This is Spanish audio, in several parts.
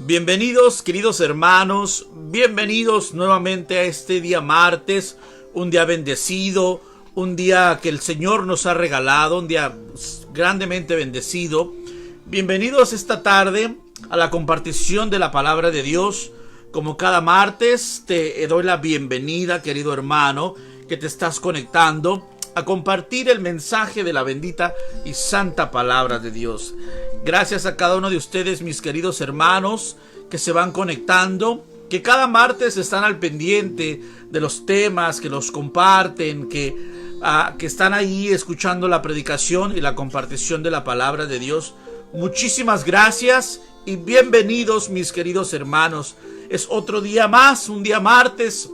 Bienvenidos, queridos hermanos, bienvenidos nuevamente a este día martes, un día bendecido, un día que el Señor nos ha regalado, un día grandemente bendecido. Bienvenidos esta tarde a la compartición de la palabra de Dios. Como cada martes te doy la bienvenida, querido hermano, que te estás conectando a compartir el mensaje de la bendita y santa palabra de Dios. Gracias a cada uno de ustedes, mis queridos hermanos, que se van conectando, que cada martes están al pendiente de los temas, que los comparten, que están ahí escuchando la predicación y la compartición de la palabra de Dios. Muchísimas gracias y bienvenidos, mis queridos hermanos. Es otro día más, un día martes,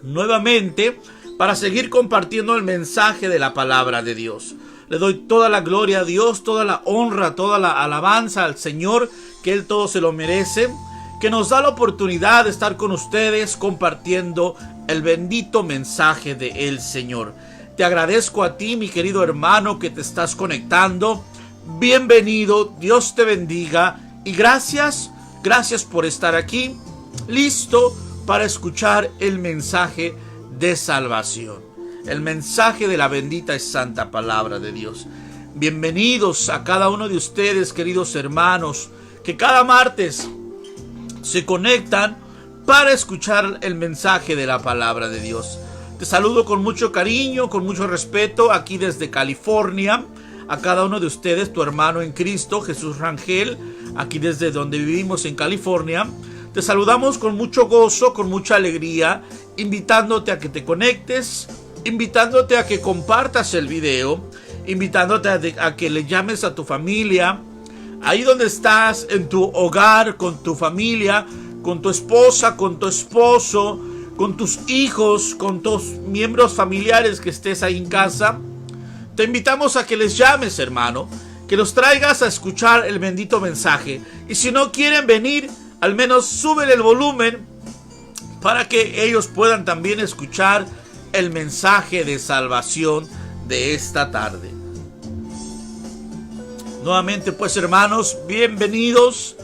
nuevamente, para seguir compartiendo el mensaje de la palabra de Dios. Le doy toda la gloria a Dios, toda la honra, toda la alabanza al Señor, que Él todo se lo merece, que nos da la oportunidad de estar con ustedes compartiendo el bendito mensaje de el Señor. Te agradezco a ti, mi querido hermano, que te estás conectando. Bienvenido, Dios te bendiga y gracias por estar aquí, listo para escuchar el mensaje de salvación, el mensaje de la bendita y santa palabra de Dios. Bienvenidos a cada uno de ustedes, queridos hermanos, que cada martes se conectan para escuchar el mensaje de la palabra de Dios. Te saludo con mucho cariño, con mucho respeto, aquí desde California, a cada uno de ustedes, tu hermano en Cristo, Jesús Rangel, aquí desde donde vivimos en California. Te saludamos con mucho gozo, con mucha alegría, invitándote a que te conectes, invitándote a que compartas el video, invitándote a que le llames a tu familia, ahí donde estás, en tu hogar, con tu familia, con tu esposa, con tu esposo, con tus hijos, con tus miembros familiares que estés ahí en casa. Te invitamos a que les llames, hermano, que los traigas a escuchar el bendito mensaje. Y si no quieren venir, al menos súbele el volumen para que ellos puedan también escuchar el mensaje de salvación de esta tarde. Nuevamente, pues, hermanos, bienvenidos.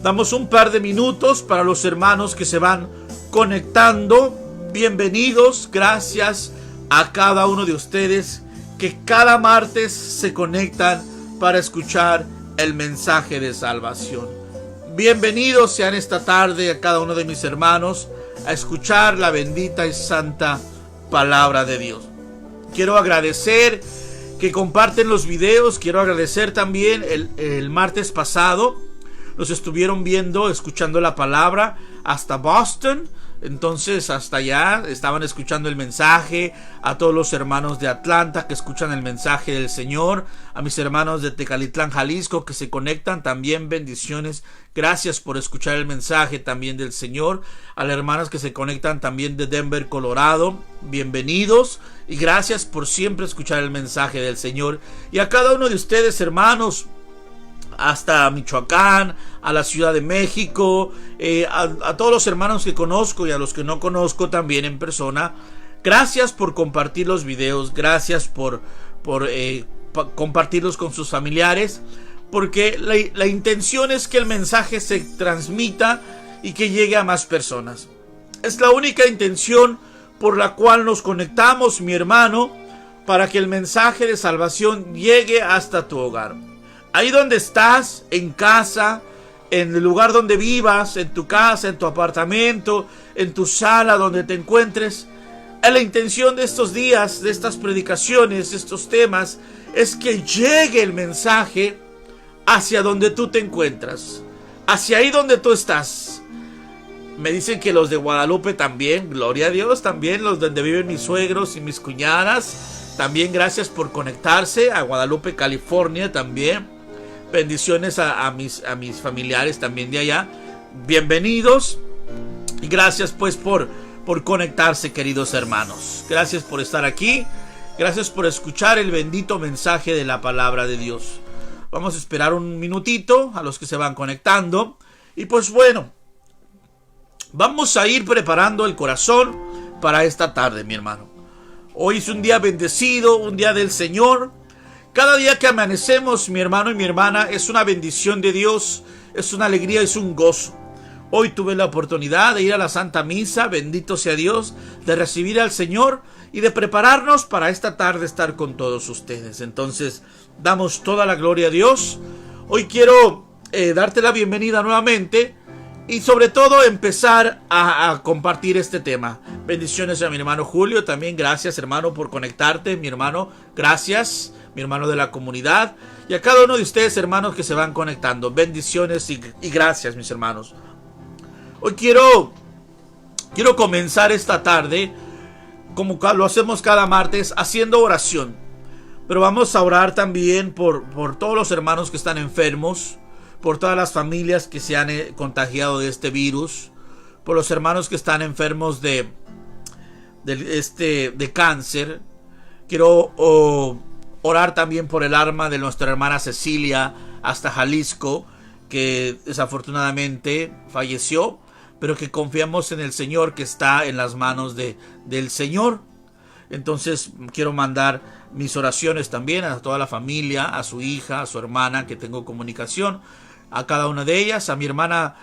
Damos un par de minutos para los hermanos que se van conectando. Bienvenidos, gracias a cada uno de ustedes que cada martes se conectan para escuchar el mensaje de salvación. Bienvenidos sean esta tarde a cada uno de mis hermanos a escuchar la bendita y santa palabra de Dios. Quiero agradecer que comparten los videos. Quiero agradecer también el martes pasado. Nos estuvieron viendo, escuchando la palabra hasta Boston. Entonces hasta allá estaban escuchando el mensaje. A todos los hermanos de Atlanta que escuchan el mensaje del Señor, a mis hermanos de Tecalitlán, Jalisco, que se conectan, también bendiciones. Gracias por escuchar el mensaje también del Señor. A las hermanas que se conectan también de Denver, Colorado, bienvenidos y gracias por siempre escuchar el mensaje del Señor. Y a cada uno de ustedes, hermanos, hasta Michoacán, a la Ciudad de México, a todos los hermanos que conozco y a los que no conozco también en persona. Gracias por compartir los videos, gracias por compartirlos con sus familiares, porque la intención es que el mensaje se transmita y que llegue a más personas. Es la única intención por la cual nos conectamos, mi hermano, para que el mensaje de salvación llegue hasta tu hogar. Ahí donde estás, en casa, en el lugar donde vivas, en tu casa, en tu apartamento, en tu sala, donde te encuentres. La intención de estos días, de estas predicaciones, de estos temas, es que llegue el mensaje hacia donde tú te encuentras, hacia ahí donde tú estás. Me dicen que los de Guadalupe también, gloria a Dios, también los donde viven mis suegros y mis cuñadas. También gracias por conectarse a Guadalupe, California también. Bendiciones a mis familiares también de allá. Bienvenidos. Y gracias pues por conectarse, queridos hermanos. Gracias por estar aquí. Gracias por escuchar el bendito mensaje de la palabra de Dios. Vamos a esperar un minutito a los que se van conectando. Y pues bueno, vamos a ir preparando el corazón para esta tarde, mi hermano. Hoy es un día bendecido, un día del Señor. Cada día que amanecemos, mi hermano y mi hermana, es una bendición de Dios. es una alegría, es un gozo. Hoy tuve la oportunidad de ir a la Santa Misa, bendito sea Dios, de recibir al Señor y de prepararnos para esta tarde estar con todos ustedes. Entonces, damos toda la gloria a Dios. Hoy quiero darte la bienvenida nuevamente y sobre todo empezar a compartir este tema. Bendiciones a mi hermano Julio, también gracias hermano por conectarte, mi hermano, gracias, mi hermano de la comunidad, y a cada uno de ustedes hermanos que se van conectando, bendiciones y gracias mis hermanos. Hoy quiero comenzar esta tarde, como lo hacemos cada martes, haciendo oración. Pero vamos a orar también por todos los hermanos que están enfermos, por todas las familias que se han contagiado de este virus, por los hermanos que están enfermos de cáncer. Quiero orar también por el alma de nuestra hermana Cecilia hasta Jalisco, que desafortunadamente falleció, pero que confiamos en el Señor, que está en las manos del Señor. Entonces quiero mandar mis oraciones también a toda la familia, a su hija, a su hermana, que tengo comunicación, a cada una de ellas, a mi hermana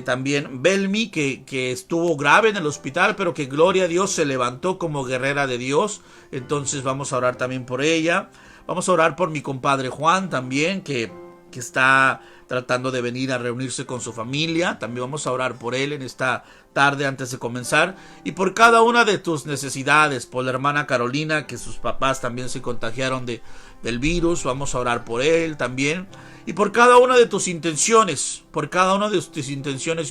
también Belmi, que estuvo grave en el hospital, pero que gloria a Dios se levantó como guerrera de Dios. Entonces vamos a orar también por ella. Vamos a orar por mi compadre Juan también, que está tratando de venir a reunirse con su familia. También vamos a orar por él en esta tarde antes de comenzar. Y por cada una de tus necesidades, por la hermana Carolina, que sus papás también se contagiaron del virus. Vamos a orar por él también. Y por cada una de tus intenciones,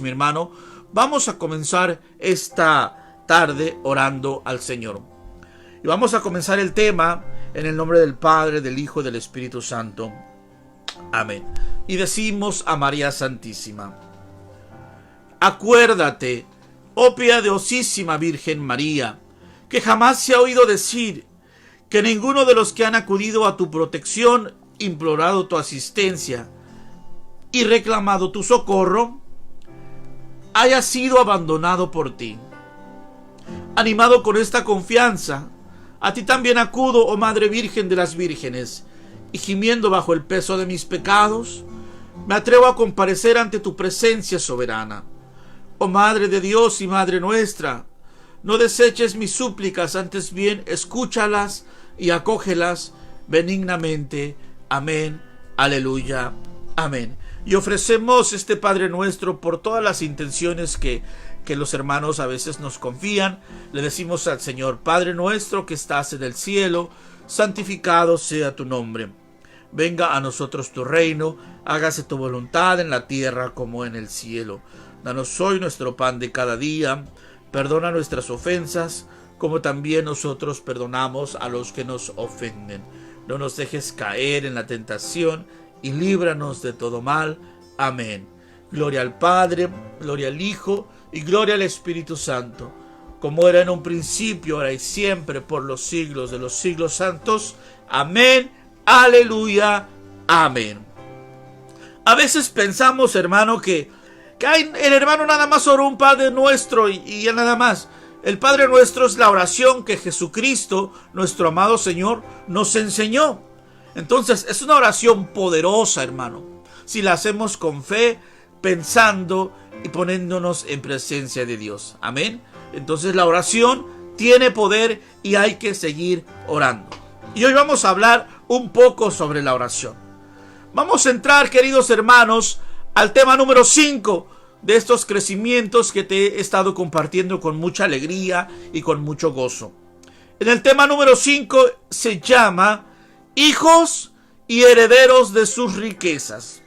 mi hermano, vamos a comenzar esta tarde orando al Señor. Y vamos a comenzar el tema en el nombre del Padre, del Hijo y del Espíritu Santo. Amén. Y decimos a María Santísima: acuérdate, oh piadosísima Virgen María, que jamás se ha oído decir que ninguno de los que han acudido a tu protección, implorado tu asistencia y reclamado tu socorro, haya sido abandonado por ti. Animado con esta confianza, a ti también acudo, oh Madre Virgen de las Vírgenes, y gimiendo bajo el peso de mis pecados, me atrevo a comparecer ante tu presencia soberana. Oh Madre de Dios y Madre nuestra, no deseches mis súplicas, antes bien escúchalas y acógelas benignamente. Amén, aleluya, amén. Y ofrecemos este Padre Nuestro por todas las intenciones que los hermanos a veces nos confían. Le decimos al Señor: Padre nuestro que estás en el cielo, santificado sea tu nombre. Venga a nosotros tu reino, hágase tu voluntad en la tierra como en el cielo. Danos hoy nuestro pan de cada día, perdona nuestras ofensas, como también nosotros perdonamos a los que nos ofenden. No nos dejes caer en la tentación y líbranos de todo mal. Amén. Gloria al Padre, gloria al Hijo y gloria al Espíritu Santo, como era en un principio, ahora y siempre, por los siglos de los siglos santos. Amén, aleluya, amén. A veces pensamos, hermano, que el hermano nada más oró un Padre Nuestro y ya nada más. El Padre Nuestro es la oración que Jesucristo, nuestro amado Señor, nos enseñó. Entonces es una oración poderosa, hermano, si la hacemos con fe, pensando y poniéndonos en presencia de Dios. Amén. Entonces la oración tiene poder y hay que seguir orando. Y hoy vamos a hablar un poco sobre la oración. Vamos a entrar, queridos hermanos, al tema número 5 de estos crecimientos que te he estado compartiendo con mucha alegría y con mucho gozo. En el tema número 5 se llama hijos y herederos de sus riquezas.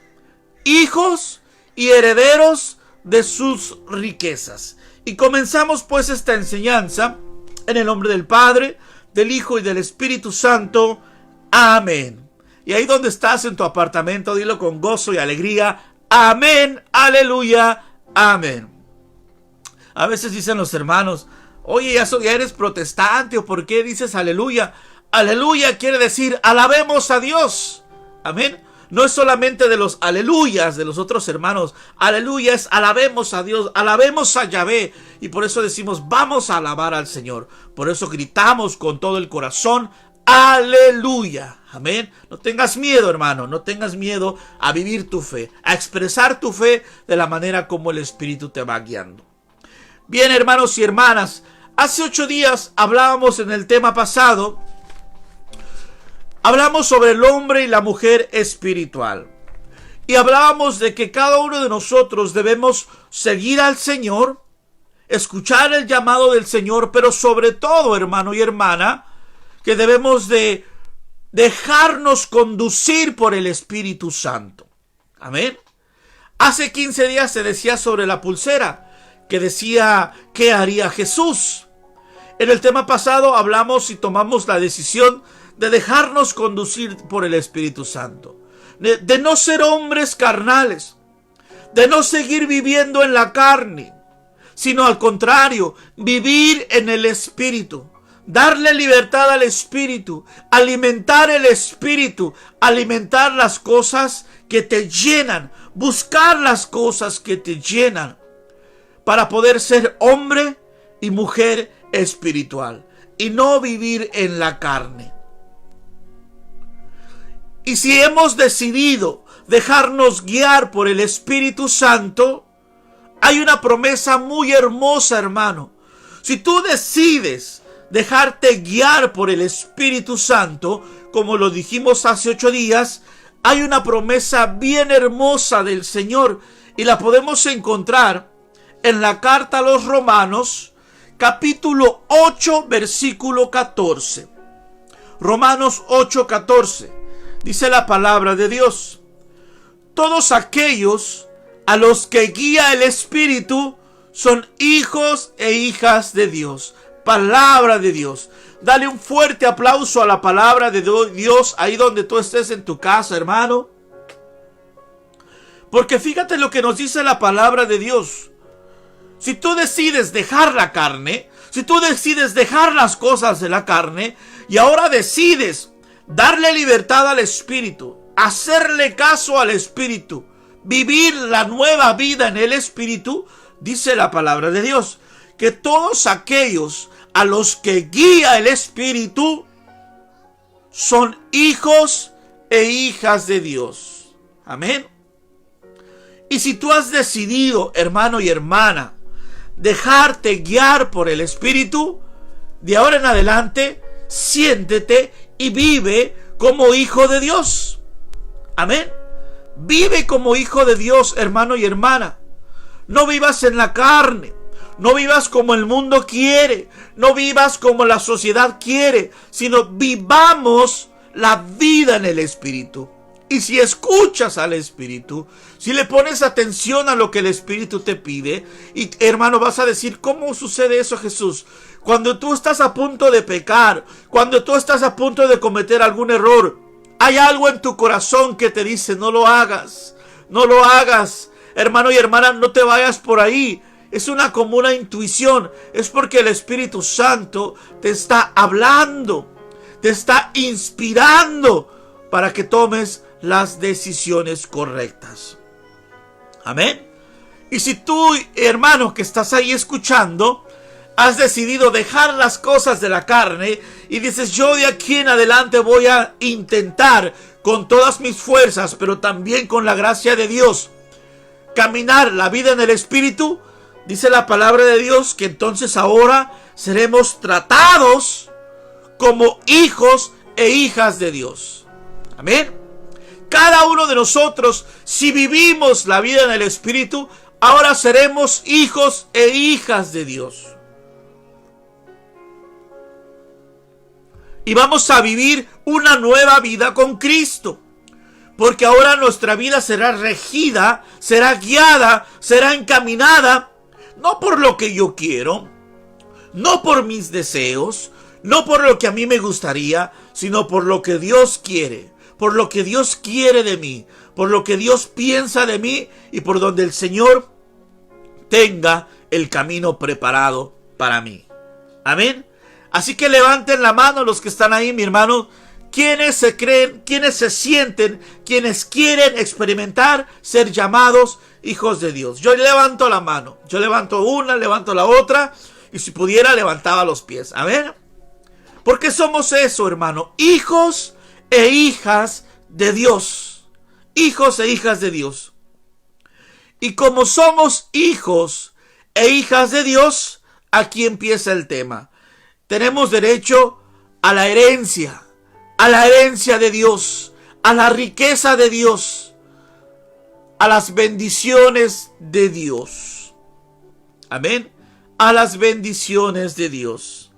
Hijos y herederos de sus riquezas. Y comenzamos pues esta enseñanza en el nombre del Padre, del Hijo y del Espíritu Santo. Amén. Y ahí donde estás en tu apartamento, dilo con gozo y alegría: amén, aleluya, amén. A veces dicen los hermanos: oye, ya eres protestante, ¿o por qué dices aleluya? Aleluya quiere decir alabemos a Dios. Amén. No es solamente de los aleluyas de los otros hermanos. Aleluya es alabemos a Dios, alabemos a Yahvé. Y por eso decimos: vamos a alabar al Señor. Por eso gritamos con todo el corazón: Aleluya. Amén. No tengas miedo, hermano. No tengas miedo a vivir tu fe, a expresar tu fe de la manera como el Espíritu te va guiando. Bien, hermanos y hermanas, hace 8 días hablábamos en el tema pasado. Hablamos sobre el hombre y la mujer espiritual. Y hablábamos de que cada uno de nosotros debemos seguir al Señor, escuchar el llamado del Señor, pero sobre todo, hermano y hermana, que debemos de dejarnos conducir por el Espíritu Santo. Amén. Hace 15 días se decía sobre la pulsera, que decía, ¿qué haría Jesús? En el tema pasado hablamos y tomamos la decisión de dejarnos conducir por el Espíritu Santo. De no ser hombres carnales, de no seguir viviendo en la carne, sino al contrario, vivir en el Espíritu, darle libertad al Espíritu, alimentar el Espíritu, alimentar las cosas que te llenan, buscar las cosas que te llenan, para poder ser hombre y mujer espiritual y no vivir en la carne. Y si hemos decidido dejarnos guiar por el Espíritu Santo, hay una promesa muy hermosa, hermano. Si tú decides dejarte guiar por el Espíritu Santo, como lo dijimos hace 8 días, hay una promesa bien hermosa del Señor y la podemos encontrar en la carta a los Romanos, capítulo 8, versículo 14. Romanos 8, 14. Dice la palabra de Dios: todos aquellos a los que guía el Espíritu son hijos e hijas de Dios. Palabra de Dios. Dale un fuerte aplauso a la palabra de Dios ahí donde tú estés en tu casa, hermano. Porque fíjate lo que nos dice la palabra de Dios. Si tú decides dejar la carne, si tú decides dejar las cosas de la carne y ahora decides darle libertad al Espíritu, hacerle caso al Espíritu, vivir la nueva vida en el Espíritu, dice la palabra de Dios, que todos aquellos a los que guía el Espíritu son hijos e hijas de Dios. Amén. Y si tú has decidido, hermano y hermana, dejarte guiar por el Espíritu, de ahora en adelante, siéntete y vive como hijo de Dios. Amén. Vive como hijo de Dios, hermano y hermana. No vivas en la carne. No vivas como el mundo quiere. No vivas como la sociedad quiere. Sino vivamos la vida en el Espíritu. Y si escuchas al Espíritu, si le pones atención a lo que el Espíritu te pide, y hermano, vas a decir, ¿cómo sucede eso, Jesús? Cuando tú estás a punto de pecar, cuando tú estás a punto de cometer algún error, hay algo en tu corazón que te dice, no lo hagas, no lo hagas. Hermano y hermana, no te vayas por ahí. Es como una intuición. Es porque el Espíritu Santo te está hablando, te está inspirando para que tomes las decisiones correctas. Amén. Y si tú, hermano, que estás ahí escuchando, has decidido dejar las cosas de la carne y dices, yo de aquí en adelante voy a intentar con todas mis fuerzas, pero también con la gracia de Dios, caminar la vida en el Espíritu, dice la palabra de Dios que entonces ahora seremos tratados como hijos e hijas de Dios. Amén. Cada uno de nosotros, si vivimos la vida en el Espíritu, ahora seremos hijos e hijas de Dios. Y vamos a vivir una nueva vida con Cristo. Porque ahora nuestra vida será regida, será guiada, será encaminada, no por lo que yo quiero, no por mis deseos, no por lo que a mí me gustaría, sino por lo que Dios quiere. Por lo que Dios quiere de mí, por lo que Dios piensa de mí y por donde el Señor tenga el camino preparado para mí. Amén. Así que levanten la mano los que están ahí, mi hermano. Quienes se creen, quienes se sienten, quienes quieren experimentar ser llamados hijos de Dios. Yo levanto la mano. Yo levanto una, levanto la otra. Y si pudiera, levantaba los pies. Amén. Porque somos eso, hermano, hijos e hijas de Dios. Hijos e hijas de Dios. Y como somos hijos e hijas de Dios, aquí empieza el tema. Tenemos derecho a la herencia de Dios, a la riqueza de Dios, a las bendiciones de Dios. Amén. A las bendiciones de Dios.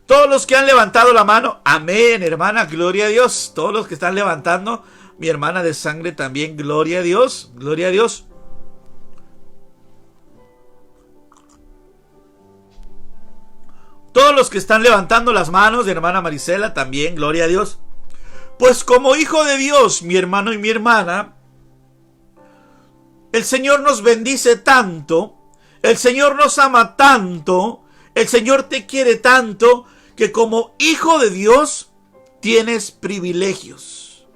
Todos los que han levantado la mano, amén, hermana, gloria a Dios. Todos los que están levantando, mi hermana de sangre también, gloria a Dios, gloria a Dios. Todos los que están levantando las manos, de hermana Marisela también, gloria a Dios. Pues como hijo de Dios, mi hermano y mi hermana, el Señor nos bendice tanto, el Señor nos ama tanto, el Señor te quiere tanto, que como hijo de Dios tienes privilegios.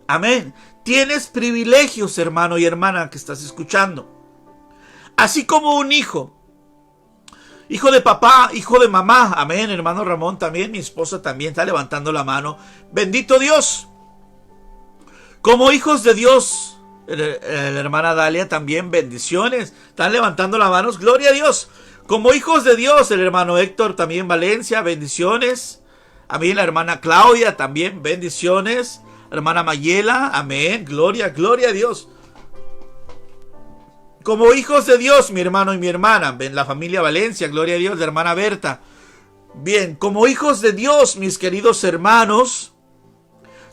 Amén. Tienes privilegios, hermano y hermana que estás escuchando. Así como un hijo de papá, hijo de mamá. Amén, hermano Ramón también, mi esposa también está levantando la mano. Bendito Dios. Como hijos de Dios, la hermana Dalia también, bendiciones. Están levantando las manos, gloria a Dios. Como hijos de Dios, el hermano Héctor también, Valencia, bendiciones. Amén, la hermana Claudia también, bendiciones. La hermana Mayela, amén, gloria a Dios. Como hijos de Dios, mi hermano y mi hermana, ven la familia Valencia, gloria a Dios, la hermana Berta. Bien, como hijos de Dios, mis queridos hermanos,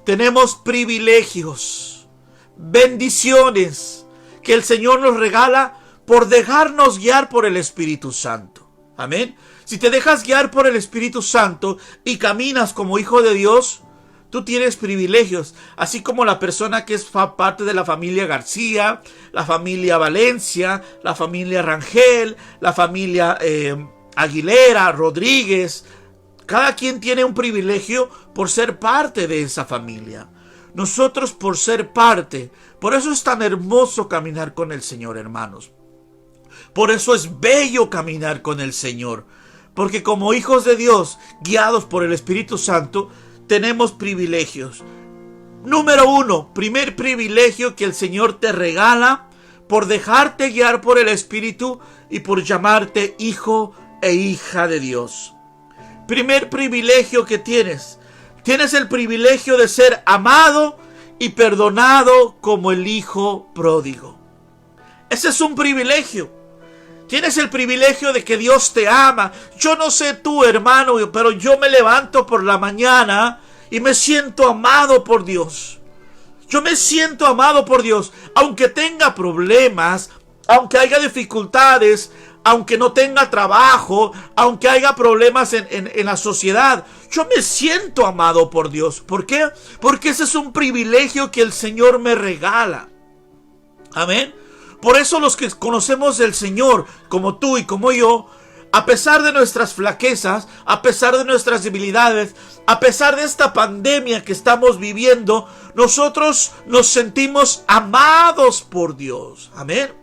tenemos privilegios, bendiciones que el Señor nos regala por dejarnos guiar por el Espíritu Santo. Amén. Si te dejas guiar por el Espíritu Santo y caminas como hijo de Dios, tú tienes privilegios, así como la persona que es parte de la familia García, la familia Valencia, la familia Rangel, la familia Aguilera, Rodríguez. Cada quien tiene un privilegio por ser parte de esa familia. Nosotros por ser parte. Por eso es tan hermoso caminar con el Señor, hermanos. Por eso es bello caminar con el Señor. Porque como hijos de Dios, guiados por el Espíritu Santo, tenemos privilegios. Número 1, primer privilegio que el Señor te regala por dejarte guiar por el Espíritu y por llamarte hijo e hija de Dios. Primer privilegio que tienes. Tienes el privilegio de ser amado y perdonado como el hijo pródigo. Ese es un privilegio. Tienes el privilegio de que Dios te ama. Yo no sé tú, hermano, pero yo me levanto por la mañana y me siento amado por Dios. Yo me siento amado por Dios. Aunque tenga problemas, aunque haya dificultades, aunque no tenga trabajo, aunque haya problemas en la sociedad, yo me siento amado por Dios. ¿Por qué? Porque ese es un privilegio que el Señor me regala. Amén. Por eso los que conocemos del Señor, como tú y como yo, a pesar de nuestras flaquezas, a pesar de nuestras debilidades, a pesar de esta pandemia que estamos viviendo, nosotros nos sentimos amados por Dios. Amén.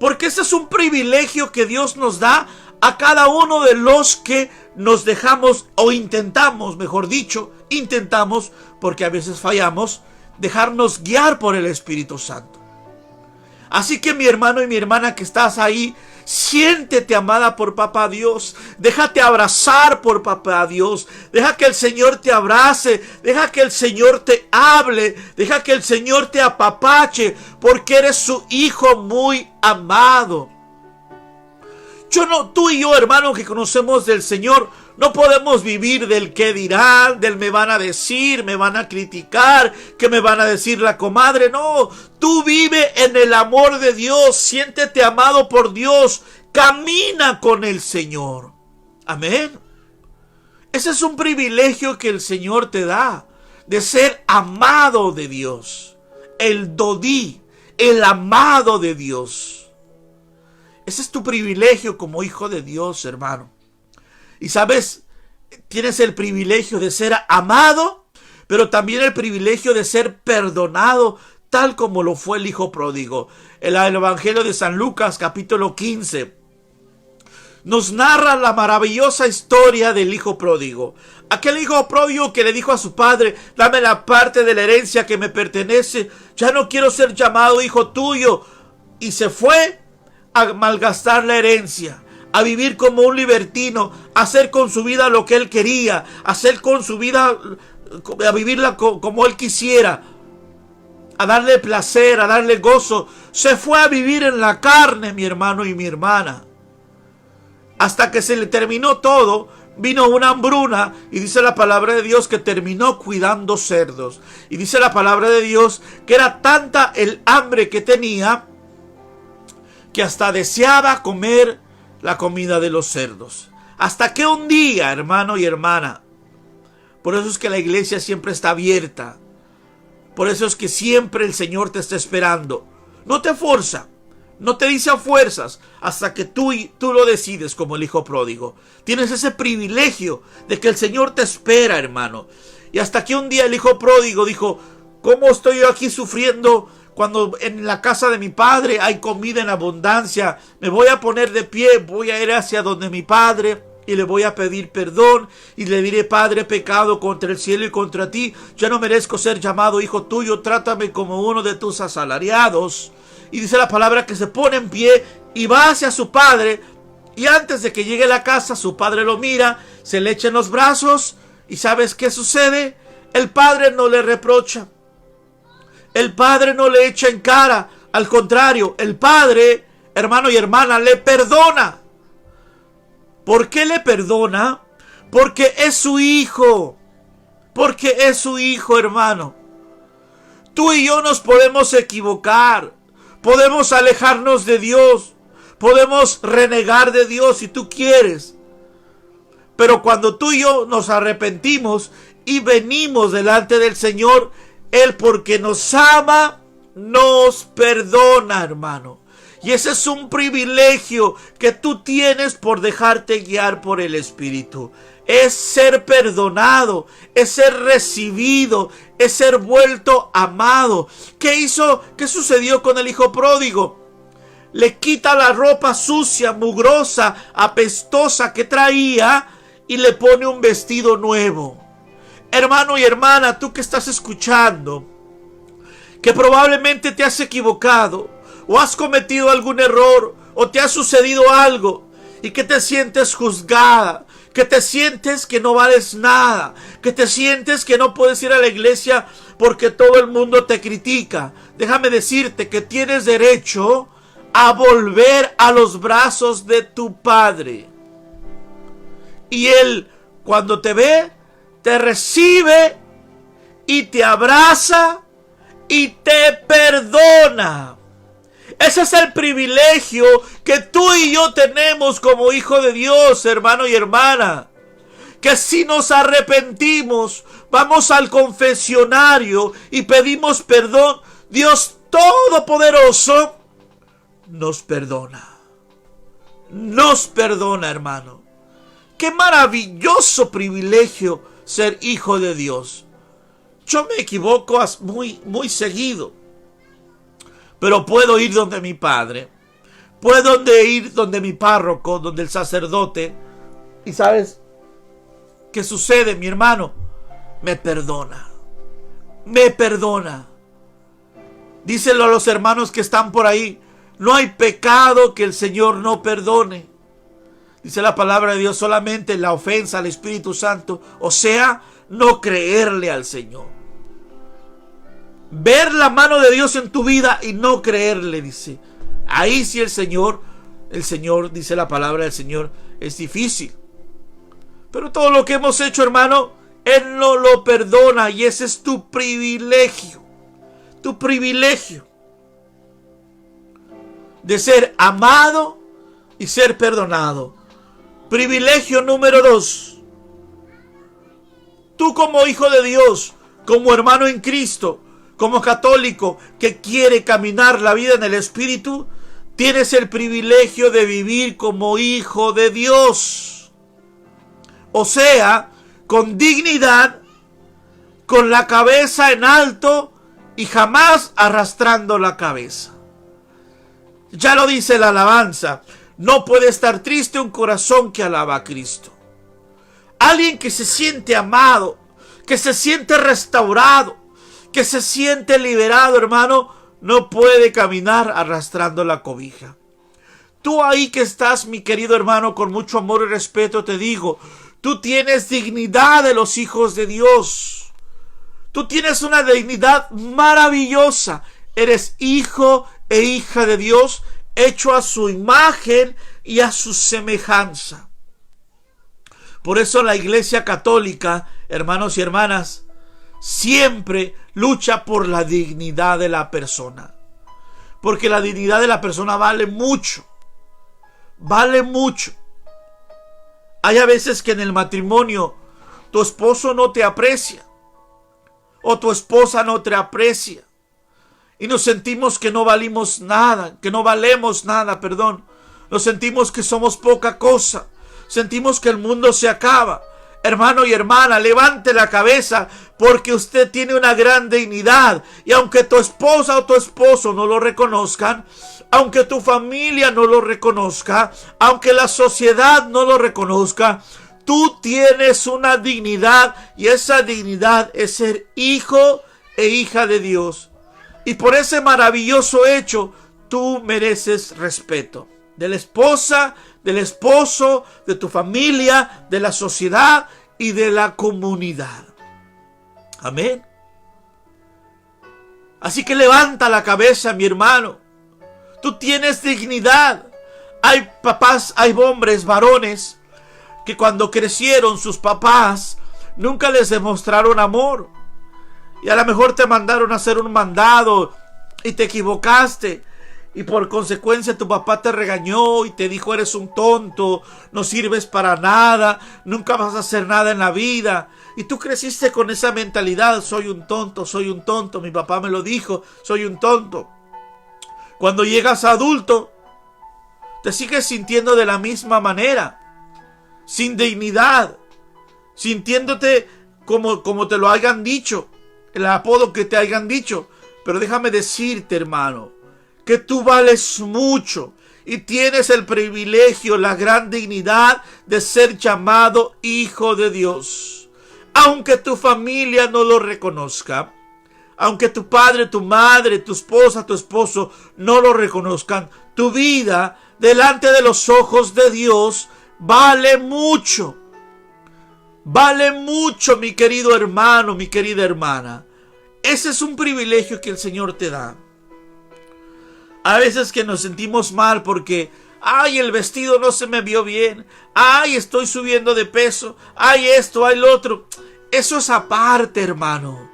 Porque ese es un privilegio que Dios nos da a cada uno de los que nos dejamos, o intentamos, mejor dicho, intentamos, porque a veces fallamos, dejarnos guiar por el Espíritu Santo. Así que mi hermano y mi hermana que estás ahí, siéntete amada por Papá Dios. Déjate abrazar por Papá Dios. Deja que el Señor te abrace. Deja que el Señor te hable. Deja que el Señor te apapache. Porque eres su hijo muy amado. Tú y yo, hermano, que conocemos del Señor, no podemos vivir del qué dirán, del me van a decir, me van a criticar, que me van a decir la comadre. No, tú vive en el amor de Dios, siéntete amado por Dios, camina con el Señor. Amén. Ese es un privilegio que el Señor te da, de ser amado de Dios. El Dodí, el amado de Dios. Ese es tu privilegio como hijo de Dios, hermano. Y sabes, tienes el privilegio de ser amado, pero también el privilegio de ser perdonado, tal como lo fue el hijo pródigo. En el Evangelio de San Lucas, capítulo 15. nos narra la maravillosa historia del hijo pródigo. Aquel hijo pródigo que le dijo a su padre: dame la parte de la herencia que me pertenece, ya no quiero ser llamado hijo tuyo. Y se fue a malgastar la herencia, a vivir como un libertino, a hacer con su vida lo que él quería, a hacer con su vida, a vivirla como él quisiera, a darle placer, a darle gozo. Se fue a vivir en la carne, mi hermano y mi hermana. Hasta que se le terminó todo, vino una hambruna, y dice la palabra de Dios que terminó cuidando cerdos. Y dice la palabra de Dios que era tanta el hambre que tenía que hasta deseaba comer la comida de los cerdos. Hasta que un día, hermano y hermana, por eso es que la iglesia siempre está abierta, por eso es que siempre el Señor te está esperando. No te forza, no te dice a fuerzas, hasta que tú lo decides, como el hijo pródigo. Tienes ese privilegio de que el Señor te espera, hermano. Y hasta que un día el hijo pródigo dijo: ¿cómo estoy yo aquí sufriendo cuando en la casa de mi padre hay comida en abundancia? Me voy a poner de pie, voy a ir hacia donde mi padre y le voy a pedir perdón y le diré: Padre, he pecado contra el cielo y contra ti, ya no merezco ser llamado hijo tuyo, trátame como uno de tus asalariados. Y dice la palabra que se pone en pie y va hacia su padre, y antes de que llegue a la casa, su padre lo mira, se le echa en los brazos, y ¿sabes qué sucede? El padre no le reprocha, el padre no le echa en cara, al contrario, el padre, hermano y hermana, le perdona. ¿Por qué le perdona? Porque es su hijo, porque es su hijo, hermano. Tú y yo nos podemos equivocar, podemos alejarnos de Dios, podemos renegar de Dios si tú quieres. Pero cuando tú y yo nos arrepentimos y venimos delante del Señor, Él, porque nos ama, nos perdona, hermano. Y ese es un privilegio que tú tienes por dejarte guiar por el Espíritu. Es ser perdonado, es ser recibido, es ser vuelto amado. ¿Qué sucedió con el hijo pródigo? Le quita la ropa sucia, mugrosa, apestosa que traía y le pone un vestido nuevo. Hermano y hermana, tú que estás escuchando, que probablemente te has equivocado, o has cometido algún error, o te ha sucedido algo, y que te sientes juzgada, que te sientes que no vales nada, que te sientes que no puedes ir a la iglesia porque todo el mundo te critica. Déjame decirte que tienes derecho a volver a los brazos de tu Padre. Y Él, cuando te ve, te recibe y te abraza y te perdona. Ese es el privilegio que tú y yo tenemos como hijo de Dios, hermano y hermana. Que si nos arrepentimos, vamos al confesionario y pedimos perdón, Dios Todopoderoso nos perdona. Nos perdona, hermano. Qué maravilloso privilegio ser hijo de Dios. Yo me equivoco muy seguido, pero puedo ir donde mi padre, puedo ir donde mi párroco, donde el sacerdote, y ¿sabes qué sucede, mi hermano? Me perdona, me perdona. Díselo a los hermanos que están por ahí: no hay pecado que el Señor no perdone. Dice la palabra de Dios: solamente la ofensa al Espíritu Santo, o sea, no creerle al Señor. Ver la mano de Dios en tu vida y no creerle, dice. Ahí sí el Señor, dice la palabra del Señor, es difícil. Pero todo lo que hemos hecho, hermano, Él no lo perdona, y ese es tu privilegio. Tu privilegio de ser amado y ser perdonado. Privilegio número 2. Tú como hijo de Dios, como hermano en Cristo, como católico que quiere caminar la vida en el Espíritu, tienes el privilegio de vivir como hijo de Dios. O sea, con dignidad, con la cabeza en alto y jamás arrastrando la cabeza. Ya lo dice la alabanza: No puede estar triste un corazón que alaba a Cristo. Alguien que se siente amado, que se siente restaurado, que se siente liberado, hermano, no puede caminar arrastrando la cobija. Tú ahí que estás, mi querido hermano, con mucho amor y respeto te digo, tú tienes dignidad de los hijos de Dios. Tú tienes una dignidad maravillosa. Eres hijo e hija de Dios, hecho a su imagen y a su semejanza. Por eso la Iglesia Católica, hermanos y hermanas, siempre lucha por la dignidad de la persona. Porque la dignidad de la persona vale mucho. Vale mucho. Hay a veces que en el matrimonio tu esposo no te aprecia. O tu esposa no te aprecia. Y nos sentimos que no valimos nada. Que no valemos nada, perdón. Nos sentimos que somos poca cosa. Sentimos que el mundo se acaba. Hermano y hermana, levante la cabeza porque usted tiene una gran dignidad. Y aunque tu esposa o tu esposo no lo reconozcan, aunque tu familia no lo reconozca, aunque la sociedad no lo reconozca, tú tienes una dignidad y esa dignidad es ser hijo e hija de Dios. Y por ese maravilloso hecho, tú mereces respeto. De la esposa, del esposo, de tu familia, de la sociedad y de la comunidad. Amén. Así que levanta la cabeza, mi hermano. Tú tienes dignidad. Hay papás, hay hombres, varones, que cuando crecieron sus papás nunca les demostraron amor. Y a lo mejor te mandaron a hacer un mandado y te equivocaste. Y por consecuencia tu papá te regañó y te dijo: eres un tonto, no sirves para nada, nunca vas a hacer nada en la vida. Y tú creciste con esa mentalidad: soy un tonto, mi papá me lo dijo, soy un tonto. Cuando llegas a adulto, te sigues sintiendo de la misma manera, sin dignidad, sintiéndote como te lo hayan dicho, el apodo que te hayan dicho. Pero déjame decirte, hermano, que tú vales mucho y tienes el privilegio, la gran dignidad de ser llamado hijo de Dios. Aunque tu familia no lo reconozca, aunque tu padre, tu madre, tu esposa, tu esposo no lo reconozcan, tu vida delante de los ojos de Dios vale mucho. Vale mucho, mi querido hermano, mi querida hermana. Ese es un privilegio que el Señor te da. A veces que nos sentimos mal porque, ay, el vestido no se me vio bien, ay, estoy subiendo de peso, ay, esto, ay, lo otro. Eso es aparte, hermano.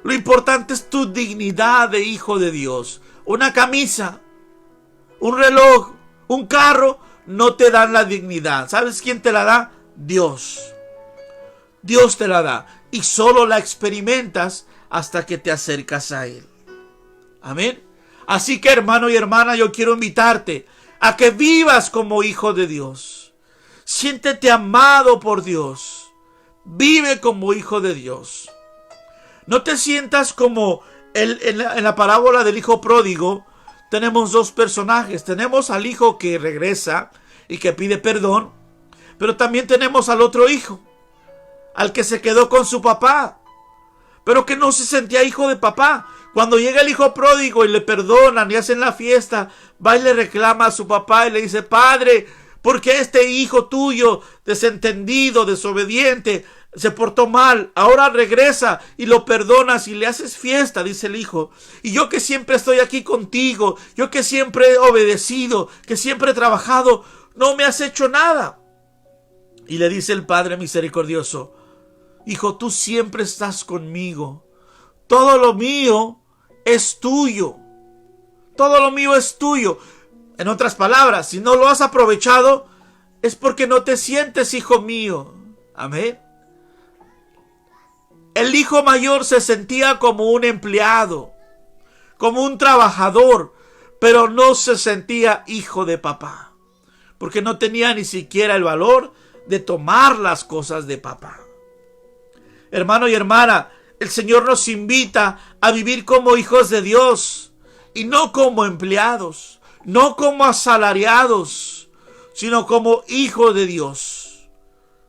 Lo importante es tu dignidad de hijo de Dios. Una camisa, un reloj, un carro no te dan la dignidad. ¿Sabes quién te la da? Dios. Dios te la da y solo la experimentas hasta que te acercas a Él. Amén. Así que, hermano y hermana, yo quiero invitarte a que vivas como hijo de Dios. Siéntete amado por Dios. Vive como hijo de Dios. No te sientas como en la parábola del hijo pródigo. Tenemos dos personajes. Tenemos al hijo que regresa y que pide perdón. Pero también tenemos al otro hijo, al que se quedó con su papá, pero que no se sentía hijo de papá. Cuando llega el hijo pródigo y le perdonan y hacen la fiesta, va y le reclama a su papá y le dice: padre, ¿por qué este hijo tuyo, desentendido, desobediente, se portó mal? Ahora regresa y lo perdonas y le haces fiesta, dice el hijo. Y yo que siempre estoy aquí contigo, yo que siempre he obedecido, que siempre he trabajado, no me has hecho nada. Y le dice el padre misericordioso: hijo, tú siempre estás conmigo. Todo lo mío es tuyo. Todo lo mío es tuyo. En otras palabras, si no lo has aprovechado, es porque no te sientes hijo mío. Amén. El hijo mayor se sentía como un empleado, como un trabajador, pero no se sentía hijo de papá, porque no tenía ni siquiera el valor de tomar las cosas de papá. Hermano y hermana, el Señor nos invita a vivir como hijos de Dios y no como empleados, no como asalariados, sino como hijo de Dios.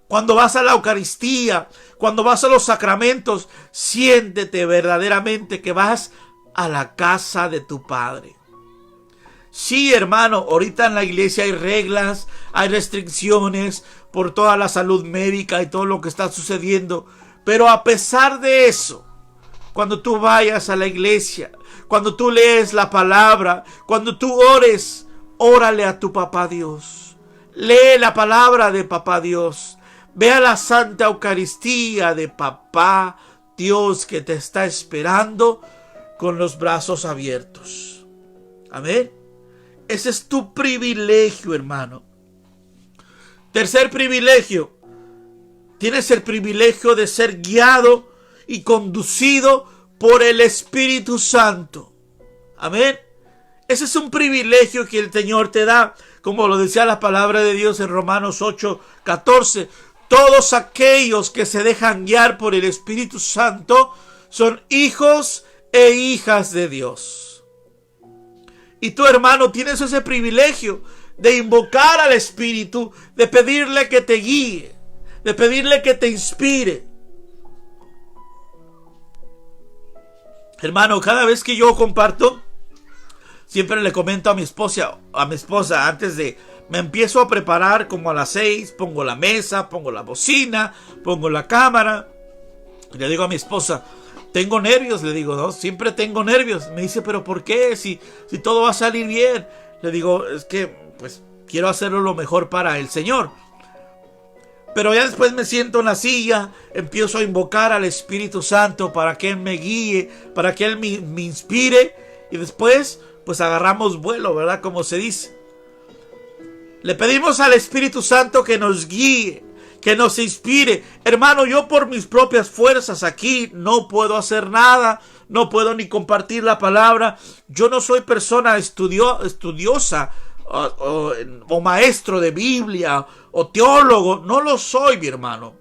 Cuando vas a la Eucaristía, cuando vas a los sacramentos, siéntete verdaderamente que vas a la casa de tu Padre. Sí, hermano, ahorita en la iglesia hay reglas, hay restricciones por toda la salud médica y todo lo que está sucediendo. Pero a pesar de eso, cuando tú vayas a la iglesia, cuando tú lees la palabra, cuando tú ores, órale a tu papá Dios. Lee la palabra de papá Dios. Ve a la Santa Eucaristía de papá Dios que te está esperando con los brazos abiertos. Amén. Ese es tu privilegio, hermano. Tercer privilegio. Tienes el privilegio de ser guiado y conducido por el Espíritu Santo. Amén. Ese es un privilegio que el Señor te da. Como lo decía la palabra de Dios en Romanos 8:14. Todos aquellos que se dejan guiar por el Espíritu Santo son hijos e hijas de Dios. Y tú, hermano, tienes ese privilegio de invocar al Espíritu, de pedirle que te guíe, de pedirle que te inspire. Hermano, cada vez que yo comparto, siempre le comento a mi esposa, antes de, me empiezo a preparar como a las 6, pongo la mesa, pongo la bocina, pongo la cámara. Y le digo a mi esposa, tengo nervios, le digo, ¿no? Siempre tengo nervios. Me dice, ¿pero por qué? Si todo va a salir bien. Le digo, es que, pues, quiero hacerlo lo mejor para el Señor. Pero ya después me siento en la silla, empiezo a invocar al Espíritu Santo para que Él me guíe, para que Él me inspire. Y después, pues, agarramos vuelo, ¿verdad? Como se dice. Le pedimos al Espíritu Santo que nos guíe, que nos inspire. Hermano, yo por mis propias fuerzas aquí no puedo hacer nada, no puedo ni compartir la palabra. Yo no soy persona estudiosa o maestro de Biblia o teólogo, no lo soy, mi hermano.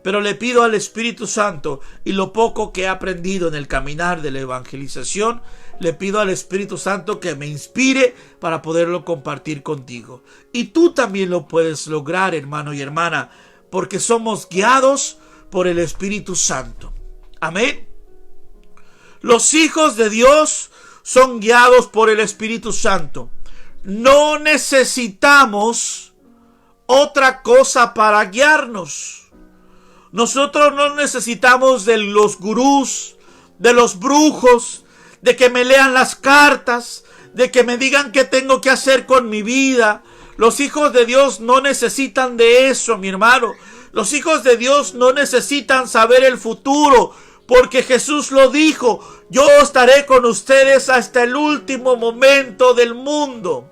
Pero le pido al Espíritu Santo, y lo poco que he aprendido en el caminar de la evangelización, le pido al Espíritu Santo que me inspire para poderlo compartir contigo. Y tú también lo puedes lograr, hermano y hermana, porque somos guiados por el Espíritu Santo. Amén. Los hijos de Dios son guiados por el Espíritu Santo. No necesitamos otra cosa para guiarnos. Nosotros no necesitamos de los gurús, de los brujos, de que me lean las cartas, de que me digan qué tengo que hacer con mi vida. Los hijos de Dios no necesitan de eso, mi hermano. Los hijos de Dios no necesitan saber el futuro, porque Jesús lo dijo: yo estaré con ustedes hasta el último momento del mundo.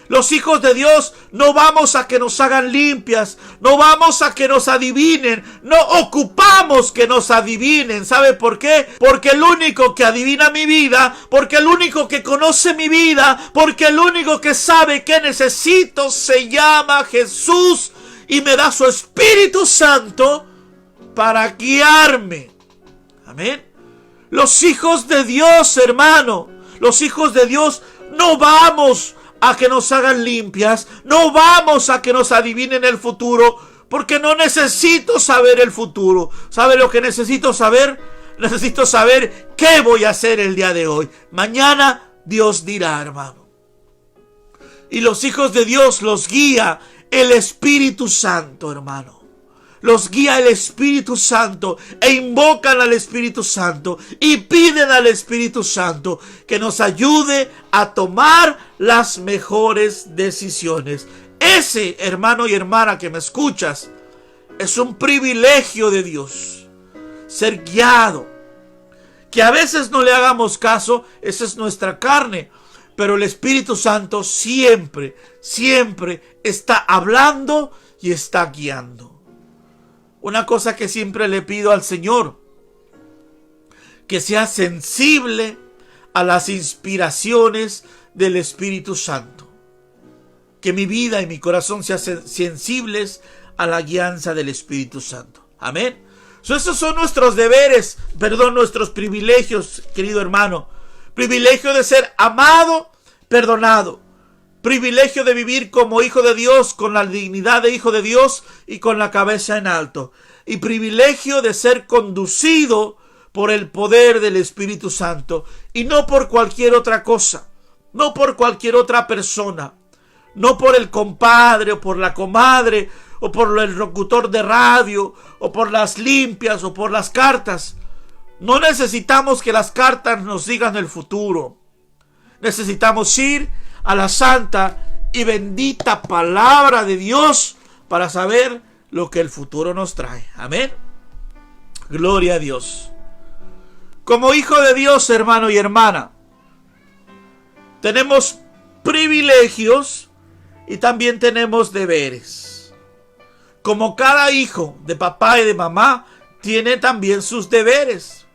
Los hijos de Dios no vamos a que nos hagan limpias, no vamos a que nos adivinen, no ocupamos que nos adivinen. ¿Sabe por qué? Porque el único que adivina mi vida, porque el único que conoce mi vida, porque el único que sabe qué necesito se llama Jesús y me da su Espíritu Santo para guiarme. Amén. Los hijos de Dios, hermano, los hijos de Dios no vamos a que nos hagan limpias, no vamos a que nos adivinen el futuro, porque no necesito saber el futuro. ¿Sabe lo que necesito saber? Necesito saber qué voy a hacer el día de hoy. Mañana Dios dirá, hermano. Y los hijos de Dios los guía el Espíritu Santo, hermano. Los guía el Espíritu Santo e invocan al Espíritu Santo y piden al Espíritu Santo que nos ayude a tomar las mejores decisiones. Ese, hermano y hermana que me escuchas, es un privilegio de Dios. Ser guiado. Que a veces no le hagamos caso, esa es nuestra carne. Pero el Espíritu Santo siempre, siempre está hablando y está guiando. Una cosa que siempre le pido al Señor, que sea sensible a las inspiraciones del Espíritu Santo. Que mi vida y mi corazón sean sensibles a la guianza del Espíritu Santo. Amén. Esos son nuestros deberes, nuestros privilegios, querido hermano. Privilegio de ser amado, perdonado. Privilegio de vivir como hijo de Dios, con la dignidad de hijo de Dios y con la cabeza en alto. Y privilegio de ser conducido por el poder del Espíritu Santo y no por cualquier otra cosa, no por cualquier otra persona, no por el compadre o por la comadre o por el locutor de radio o por las limpias o por las cartas. No necesitamos que las cartas nos digan el futuro. Necesitamos ir a la santa y bendita palabra de Dios para saber lo que el futuro nos trae. Amén. Gloria a Dios. Como hijo de Dios, hermano y hermana, tenemos privilegios y también tenemos deberes. Como cada hijo de papá y de mamá tiene también sus deberes.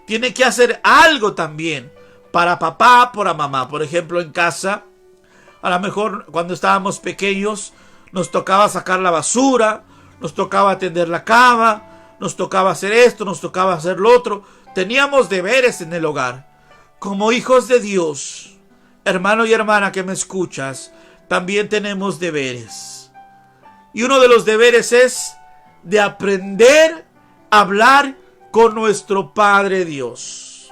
Tiene que hacer algo también para papá, para mamá. Por ejemplo, en casa, a lo mejor cuando estábamos pequeños, nos tocaba sacar la basura, nos tocaba atender la cama, nos tocaba hacer esto, nos tocaba hacer lo otro. Teníamos deberes en el hogar. Como hijos de Dios, hermano y hermana que me escuchas, también tenemos deberes. Y uno de los deberes es de aprender a hablar con nuestro Padre Dios.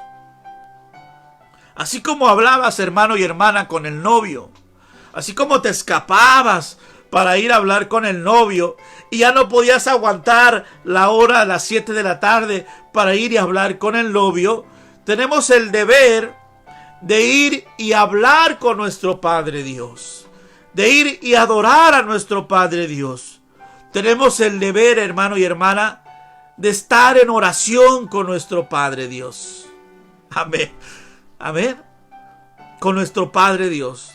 Así como hablabas, hermano y hermana, con el novio, así como te escapabas para ir a hablar con el novio y ya no podías aguantar la hora a las 7 de la tarde para ir y hablar con el novio, tenemos el deber de ir y hablar con nuestro Padre Dios, de ir y adorar a nuestro Padre Dios. Tenemos el deber, hermano y hermana, de estar en oración con nuestro Padre Dios. Amén. Amén. Con nuestro Padre Dios.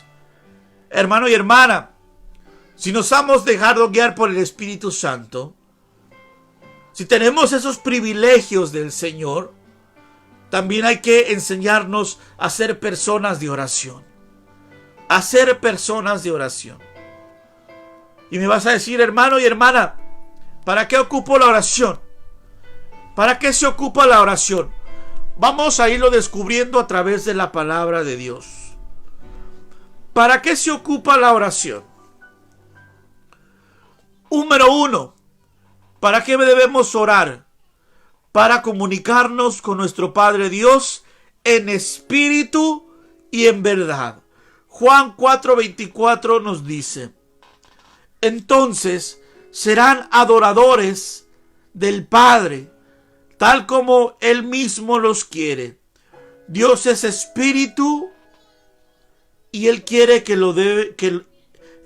Hermano y hermana, si nos hemos dejado guiar por el Espíritu Santo, si tenemos esos privilegios del Señor, también hay que enseñarnos a ser personas de oración. A ser personas de oración. Y me vas a decir, hermano y hermana, ¿para qué ocupo la oración? ¿Para qué se ocupa la oración? Vamos a irlo descubriendo a través de la palabra de Dios. ¿Para qué se ocupa la oración? Número 1. ¿Para qué debemos orar? Para comunicarnos con nuestro Padre Dios en espíritu y en verdad. Juan 4:24 nos dice: entonces serán adoradores del Padre, tal como Él mismo los quiere. Dios es espíritu y Él quiere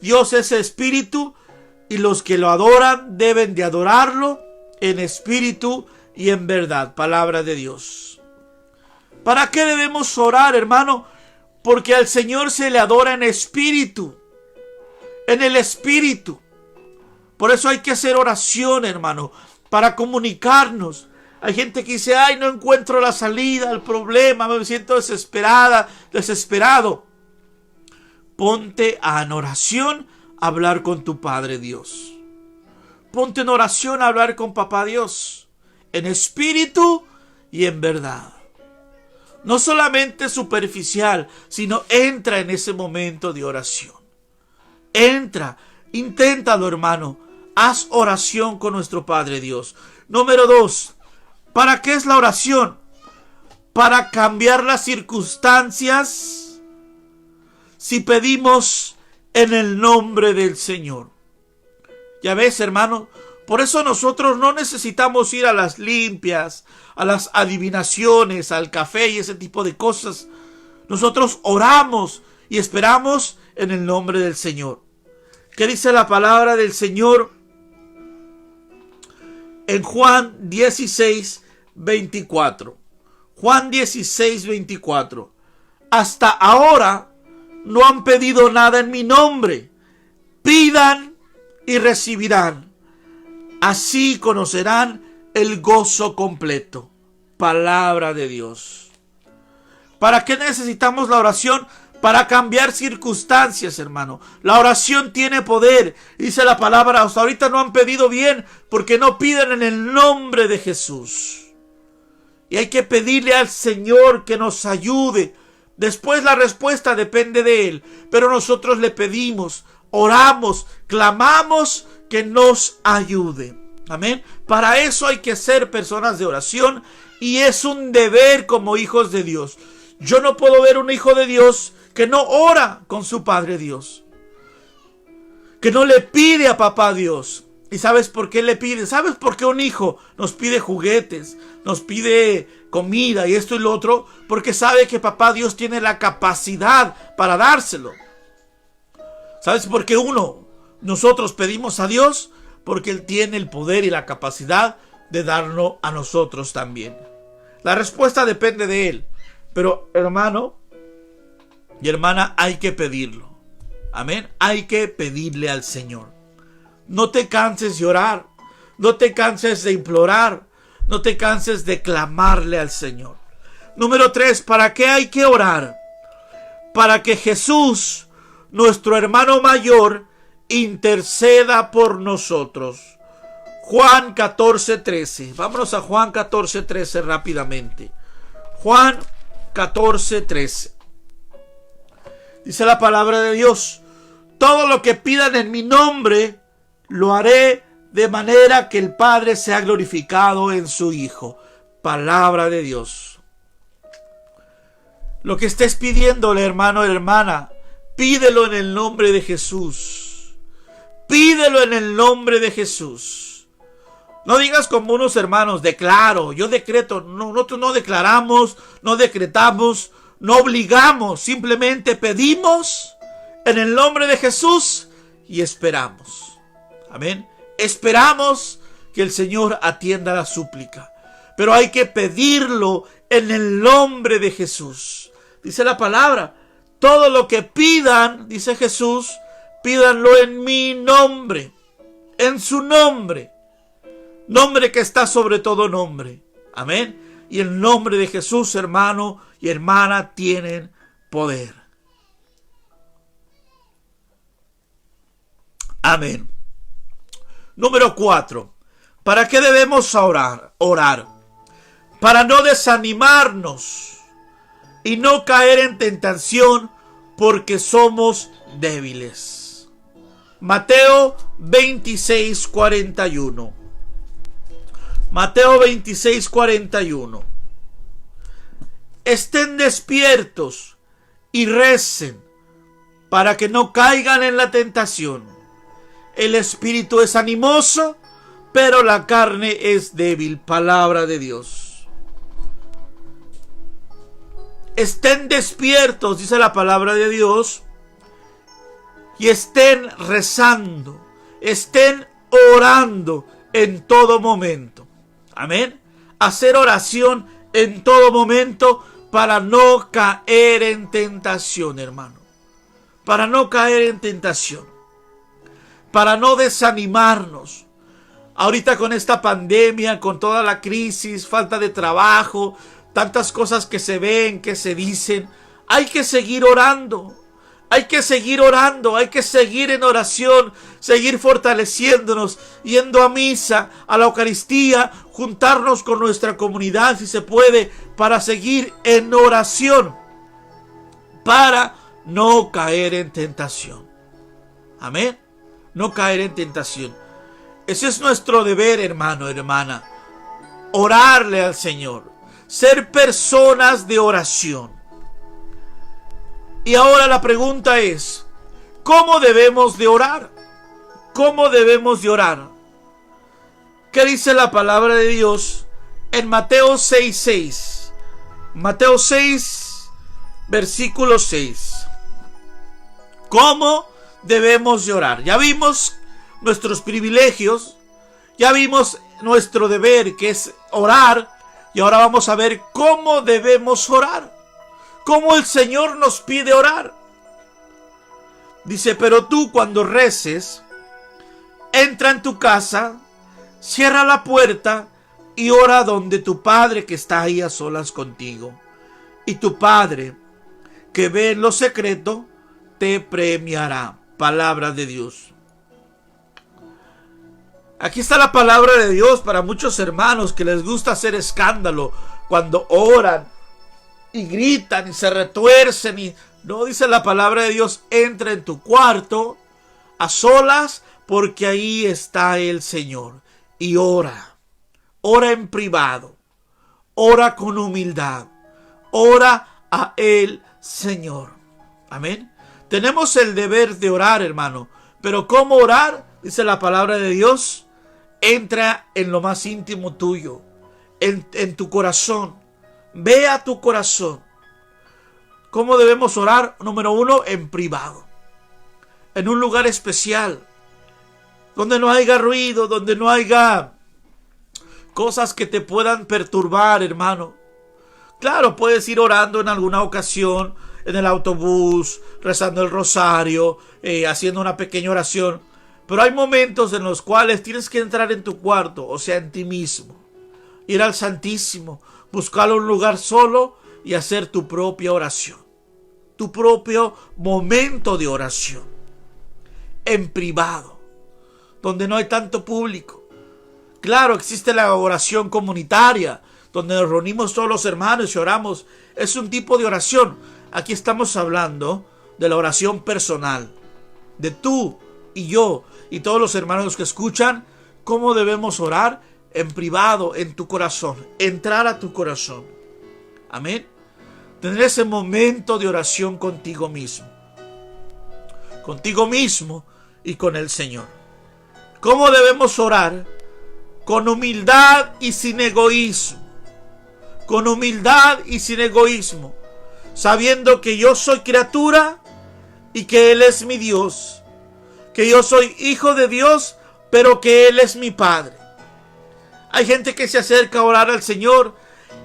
Dios es espíritu y los que lo adoran deben de adorarlo en espíritu y en verdad. Palabra de Dios. ¿Para qué debemos orar, hermano? Porque al Señor se le adora en espíritu. En el espíritu. Por eso hay que hacer oración, hermano, para comunicarnos. Hay gente que dice: ay, no encuentro la salida al problema, me siento desesperado. Ponte en oración a hablar con tu Padre Dios. Ponte en oración a hablar con Papá Dios, en espíritu y en verdad. No solamente superficial, sino entra en ese momento de oración. Entra, inténtalo, hermano. Haz oración con nuestro Padre Dios. Número 2. ¿Para qué es la oración? Para cambiar las circunstancias. Si pedimos en el nombre del Señor. Ya ves, hermano, por eso nosotros no necesitamos ir a las limpias, a las adivinaciones, al café y ese tipo de cosas. Nosotros oramos y esperamos en el nombre del Señor. ¿Qué dice la palabra del Señor? En Juan 16:24. Juan 16:24. Hasta ahora no han pedido nada en mi nombre. Pidan y recibirán. Así conocerán el gozo completo. Palabra de Dios. ¿Para qué necesitamos la oración? Para cambiar circunstancias, hermano. La oración tiene poder. Dice la palabra: hasta ahorita no han pedido bien porque no piden en el nombre de Jesús. Y hay que pedirle al Señor que nos ayude. Después la respuesta depende de Él, pero nosotros le pedimos, oramos, clamamos que nos ayude. Amén. Para eso hay que ser personas de oración y es un deber como hijos de Dios. Yo no puedo ver un hijo de Dios que no ora con su Padre Dios, que no le pide a papá Dios. ¿Y sabes por qué le pide? ¿Sabes por qué un hijo nos pide juguetes, nos pide comida y esto y lo otro? Porque sabe que papá Dios tiene la capacidad para dárselo. ¿Sabes por qué nosotros pedimos a Dios? Porque Él tiene el poder y la capacidad de darnos a nosotros también. La respuesta depende de Él. Pero hermano y hermana, hay que pedirlo. Amén. Hay que pedirle al Señor. No te canses de orar. No te canses de implorar. No te canses de clamarle al Señor. Número 3. ¿Para qué hay que orar? Para que Jesús, nuestro hermano mayor, interceda por nosotros. Juan 14:13. Vámonos a Juan 14:13 rápidamente. Juan 14:13. Dice la palabra de Dios: todo lo que pidan en mi nombre, lo haré de manera que el Padre sea glorificado en su Hijo. Palabra de Dios. Lo que estés pidiéndole, hermano o hermana, pídelo en el nombre de Jesús. Pídelo en el nombre de Jesús. No digas como unos hermanos, declaro, yo decreto. No, nosotros no declaramos, no decretamos, no obligamos. Simplemente pedimos en el nombre de Jesús y esperamos. Amén. Esperamos que el Señor atienda la súplica. Pero hay que pedirlo en el nombre de Jesús. Dice la palabra, todo lo que pidan, dice Jesús, pídanlo en mi nombre, en su nombre. Nombre que está sobre todo nombre. Amén. Y el nombre de Jesús, hermano y hermana, tienen poder. Amén. Número 4. ¿Para qué debemos orar? Para no desanimarnos y no caer en tentación porque somos débiles. Mateo 26:41. Mateo 26:41. Estén despiertos y recen para que no caigan en la tentación. El espíritu es animoso, pero la carne es débil. Palabra de Dios. Estén despiertos, dice la palabra de Dios, y estén rezando, estén orando en todo momento. Amén. Hacer oración en todo momento para no caer en tentación, hermano. Para no caer en tentación. Para no desanimarnos. Ahorita con esta pandemia, con toda la crisis, falta de trabajo, tantas cosas que se ven, que se dicen, hay que seguir orando. Hay que seguir orando, hay que seguir en oración, seguir fortaleciéndonos, yendo a misa, a la Eucaristía, juntarnos con nuestra comunidad si se puede, para seguir en oración, para no caer en tentación. Amén. No caer en tentación. Ese es nuestro deber, hermano, hermana. Orarle al Señor. Ser personas de oración. Y ahora la pregunta es, ¿cómo debemos de orar? ¿Cómo debemos de orar? ¿Qué dice la palabra de Dios en Mateo 6:6? Mateo 6, versículo 6. ¿Cómo debemos de orar? Ya vimos nuestros privilegios, ya vimos nuestro deber, que es orar, y ahora vamos a ver cómo debemos orar. Cómo el Señor nos pide orar. Dice, pero tú cuando reces, entra en tu casa, cierra la puerta y ora donde tu Padre que está ahí a solas contigo. Y tu Padre que ve en lo secreto, te premiará. Palabra de Dios. Aquí está la palabra de Dios para muchos hermanos que les gusta hacer escándalo cuando oran, y gritan y se retuercen y no, dice la palabra de Dios, entra en tu cuarto a solas porque ahí está el Señor y ora. Ora en privado, ora con humildad, ora a el Señor. Amén. Tenemos el deber de orar, hermano, pero ¿cómo orar? Dice la palabra de Dios, entra en lo más íntimo tuyo, en tu corazón, ve a tu corazón. ¿Cómo debemos orar? Número 1, en privado, en un lugar especial, donde no haya ruido, donde no haya cosas que te puedan perturbar, hermano. Claro, puedes ir orando en alguna ocasión, en el autobús, rezando el rosario, haciendo una pequeña oración. Pero hay momentos en los cuales tienes que entrar en tu cuarto, o sea, en ti mismo. Ir al Santísimo, buscar un lugar solo y hacer tu propia oración. Tu propio momento de oración. En privado, donde no hay tanto público. Claro, existe la oración comunitaria, donde nos reunimos todos los hermanos y oramos. Es un tipo de oración. Aquí estamos hablando de la oración personal, de tú y yo y todos los hermanos que escuchan, cómo debemos orar en privado, en tu corazón, entrar a tu corazón. Amén. Tener ese momento de oración contigo mismo y con el Señor. ¿Cómo debemos orar? Con humildad y sin egoísmo. Con humildad y sin egoísmo. Sabiendo que yo soy criatura y que Él es mi Dios. Que yo soy hijo de Dios, pero que Él es mi Padre. Hay gente que se acerca a orar al Señor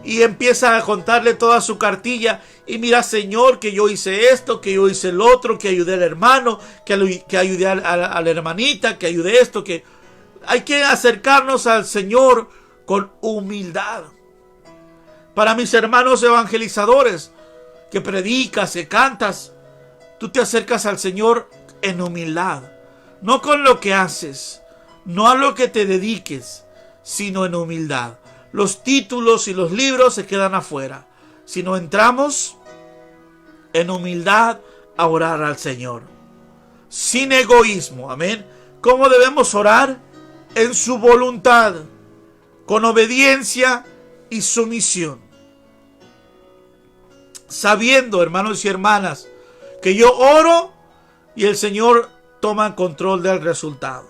y empieza a contarle toda su cartilla. Y mira, Señor, que yo hice esto, que yo hice el otro, que ayudé al hermano, que ayudé a la hermanita, que ayudé esto, que... Hay que acercarnos al Señor con humildad. Para mis hermanos evangelizadores, que predicas, que cantas, tú te acercas al Señor en humildad. No con lo que haces, no a lo que te dediques, sino en humildad. Los títulos y los libros se quedan afuera. Sino entramos en humildad a orar al Señor. Sin egoísmo, amén. ¿Cómo debemos orar? En su voluntad, con obediencia y sumisión. Sabiendo, hermanos y hermanas, que yo oro y el Señor toma control del resultado.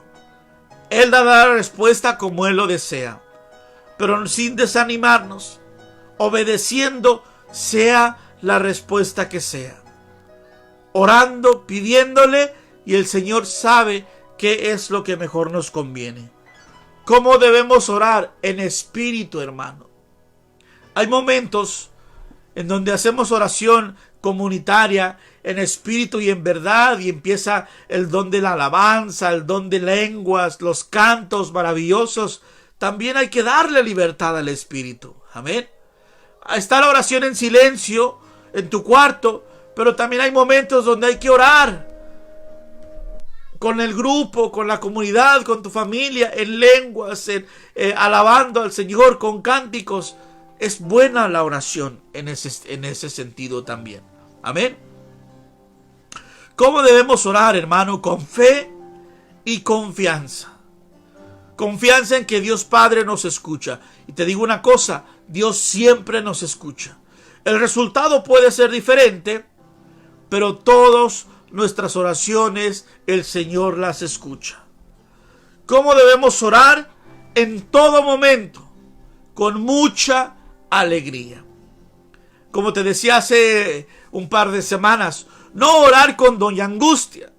Él da la respuesta como Él lo desea, pero sin desanimarnos, obedeciendo sea la respuesta que sea. Orando, pidiéndole, y el Señor sabe qué es lo que mejor nos conviene. ¿Cómo debemos orar? En espíritu, hermano. Hay momentos en donde hacemos oración comunitaria en espíritu y en verdad, y empieza el don de la alabanza, el don de lenguas, los cantos maravillosos. También hay que darle libertad al espíritu. Amén. Está la oración en silencio, en tu cuarto, pero también hay momentos donde hay que orar con el grupo, con la comunidad, con tu familia, en lenguas, alabando al Señor con cánticos. Es buena la oración en ese sentido también. Amén. ¿Cómo debemos orar, hermano? Con fe y confianza. Confianza en que Dios Padre nos escucha. Y te digo una cosa, Dios siempre nos escucha. El resultado puede ser diferente, pero todas nuestras oraciones el Señor las escucha. ¿Cómo debemos orar? En todo momento, con mucha alegría. Como te decía hace un par de semanas, no orar con doña angustia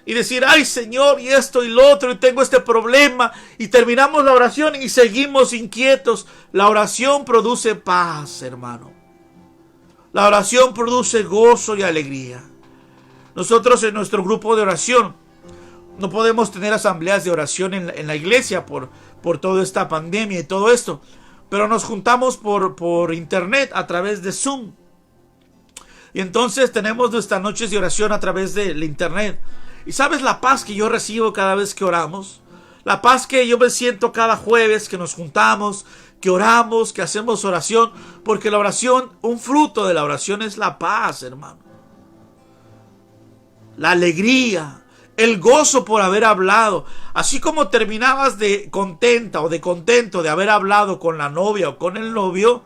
y decir, ay Señor, y esto y lo otro, y tengo este problema, y terminamos la oración y seguimos inquietos. La oración produce paz, hermano. La oración produce gozo y alegría. Nosotros en nuestro grupo de oración no podemos tener asambleas de oración en la iglesia por toda esta pandemia y todo esto, pero nos juntamos por internet a través de Zoom. Y entonces tenemos nuestras noches de oración a través del internet. ¿Y sabes la paz que yo recibo cada vez que oramos? La paz que yo me siento cada jueves que nos juntamos, que oramos, que hacemos oración, porque la oración, un fruto de la oración es la paz, hermano. La alegría, el gozo por haber hablado. Así como terminabas de contenta o de contento de haber hablado con la novia o con el novio,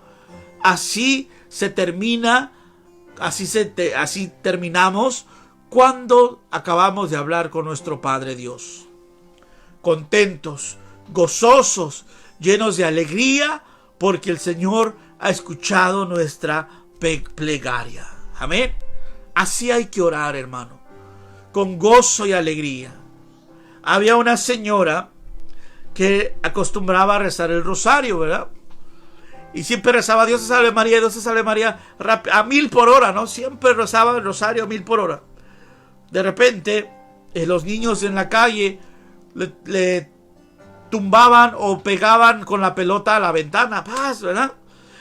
así se termina, así terminamos cuando acabamos de hablar con nuestro Padre Dios. Contentos, gozosos, llenos de alegría, porque el Señor ha escuchado nuestra plegaria. Amén. Así hay que orar, hermano, con gozo y alegría. Había una señora que acostumbraba a rezar el rosario, ¿verdad? Y siempre rezaba Dios te salve María, Dios te salve María, a 1000 por hora, ¿no? Siempre rezaba el rosario a 1000 por hora. De repente, los niños en la calle le tumbaban o pegaban con la pelota a la ventana, paz, ¿verdad?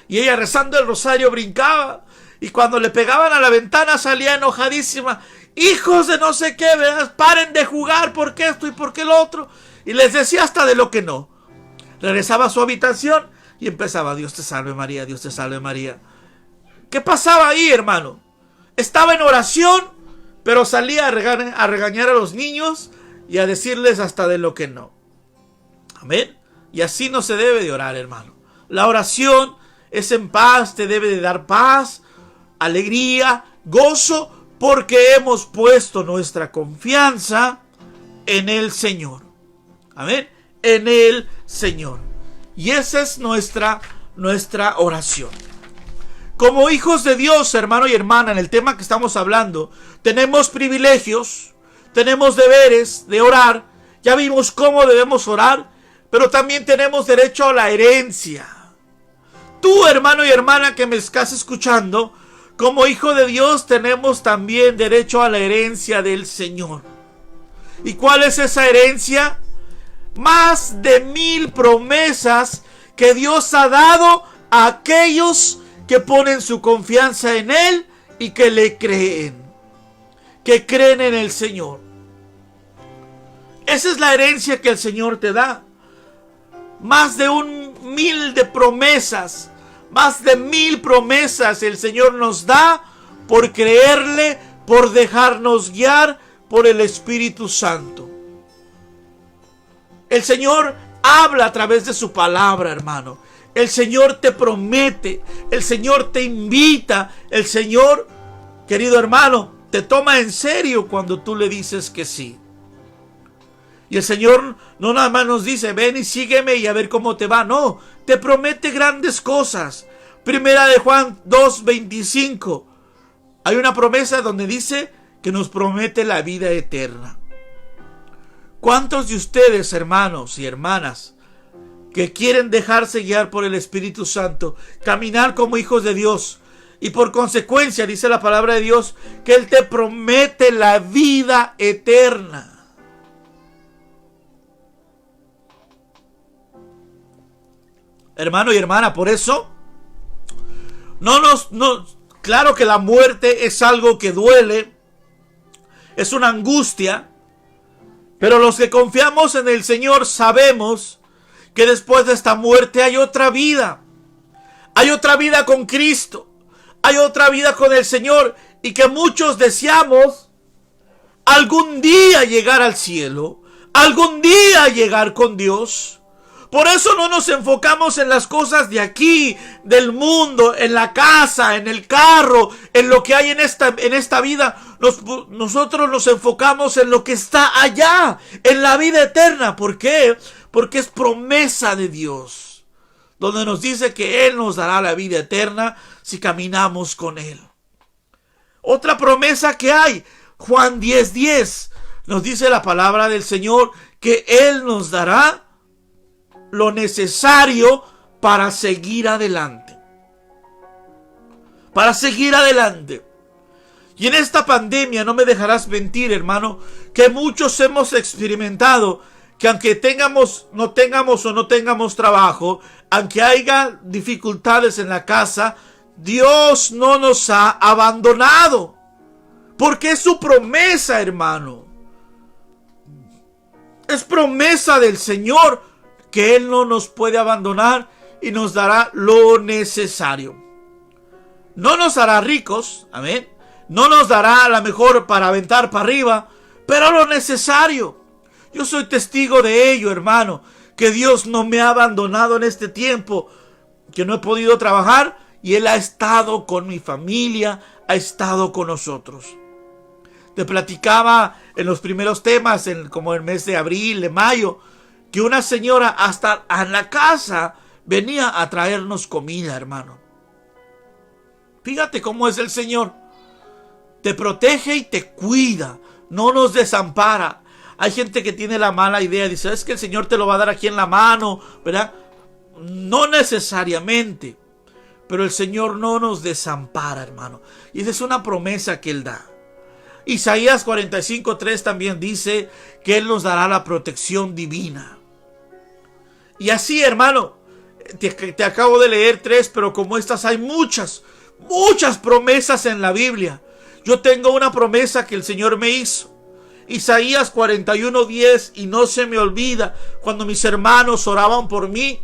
Y ella rezando el rosario brincaba, y cuando le pegaban a la ventana salía enojadísima. Hijos de no sé qué, ¿verdad? Paren de jugar, ¿por qué esto y por qué lo otro? Y les decía hasta de lo que no. Regresaba a su habitación y empezaba, Dios te salve María, Dios te salve María. ¿Qué pasaba ahí, hermano? Estaba en oración, pero salía a regañar a los niños y a decirles hasta de lo que no. Amén. Y así no se debe de orar, hermano. La oración es en paz, te debe de dar paz, alegría, gozo, porque hemos puesto nuestra confianza en el Señor. Amén. En el Señor. Y esa es nuestra oración. Como hijos de Dios, hermano y hermana, en el tema que estamos hablando, tenemos privilegios, tenemos deberes de orar. Ya vimos cómo debemos orar, pero también tenemos derecho a la herencia. Tú, hermano y hermana que me estás escuchando, como hijo de Dios tenemos también derecho a la herencia del Señor. ¿Y cuál es esa herencia? Más de 1000 promesas que Dios ha dado a aquellos que ponen su confianza en Él y que le creen. Que creen en el Señor. Esa es la herencia que el Señor te da. Más de 1000 de promesas. Más de 1000 promesas el Señor nos da por creerle, por dejarnos guiar por el Espíritu Santo. El Señor habla a través de su palabra, hermano. El Señor te promete, el Señor te invita, el Señor, querido hermano, te toma en serio cuando tú le dices que sí. Y el Señor no nada más nos dice, ven y sígueme y a ver cómo te va. No, te promete grandes cosas. Primera de Juan 2:25. Hay una promesa donde dice que nos promete la vida eterna. ¿Cuántos de ustedes, hermanos y hermanas, que quieren dejarse guiar por el Espíritu Santo, caminar como hijos de Dios, y por consecuencia, dice la palabra de Dios, que Él te promete la vida eterna? Hermano y hermana, por eso, claro que la muerte es algo que duele, es una angustia, pero los que confiamos en el Señor sabemos que después de esta muerte hay otra vida. Hay otra vida con Cristo. Hay otra vida con el Señor. Y que muchos deseamos algún día llegar al cielo. Algún día llegar con Dios. Por eso no nos enfocamos en las cosas de aquí, del mundo, en la casa, en el carro, en lo que hay en esta vida. Nosotros nos enfocamos en lo que está allá, en la vida eterna. ¿Por qué? Porque es promesa de Dios, donde nos dice que Él nos dará la vida eterna si caminamos con Él. Otra promesa que hay, Juan 10:10, nos dice la palabra del Señor que Él nos dará lo necesario para seguir adelante. Para seguir adelante. Y en esta pandemia, no me dejarás mentir, hermano, que muchos hemos experimentado que aunque no tengamos trabajo, aunque haya dificultades en la casa, Dios no nos ha abandonado. Porque es su promesa, hermano. Es promesa del Señor que Él no nos puede abandonar y nos dará lo necesario. No nos hará ricos, amén. No nos dará a lo mejor para aventar para arriba, pero lo necesario. Yo soy testigo de ello, hermano, que Dios no me ha abandonado en este tiempo, que no he podido trabajar, y Él ha estado con mi familia, ha estado con nosotros. Te platicaba en los primeros temas, como el mes de abril, de mayo, que una señora hasta a la casa venía a traernos comida, hermano. Fíjate cómo es el Señor. Te protege y te cuida, no nos desampara. Hay gente que tiene la mala idea, dice, es que el Señor te lo va a dar aquí en la mano, ¿verdad? No necesariamente, pero el Señor no nos desampara, hermano. Y esa es una promesa que Él da. Isaías 45:3 también dice que Él nos dará la protección divina. Y así, hermano, te acabo de leer 3, pero como estas hay muchas promesas en la Biblia. Yo tengo una promesa que el Señor me hizo. Isaías 41:10, y no se me olvida cuando mis hermanos oraban por mí,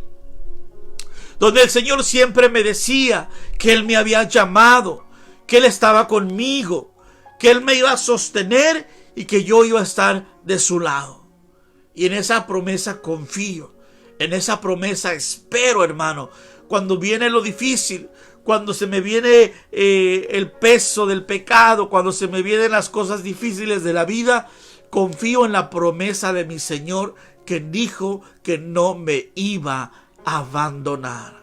donde el Señor siempre me decía que Él me había llamado, que Él estaba conmigo, que Él me iba a sostener y que yo iba a estar de su lado. Y en esa promesa confío, en esa promesa espero, hermano. Cuando viene lo difícil, cuando se me viene el peso del pecado, cuando se me vienen las cosas difíciles de la vida, confío en la promesa de mi Señor, que dijo que no me iba a abandonar.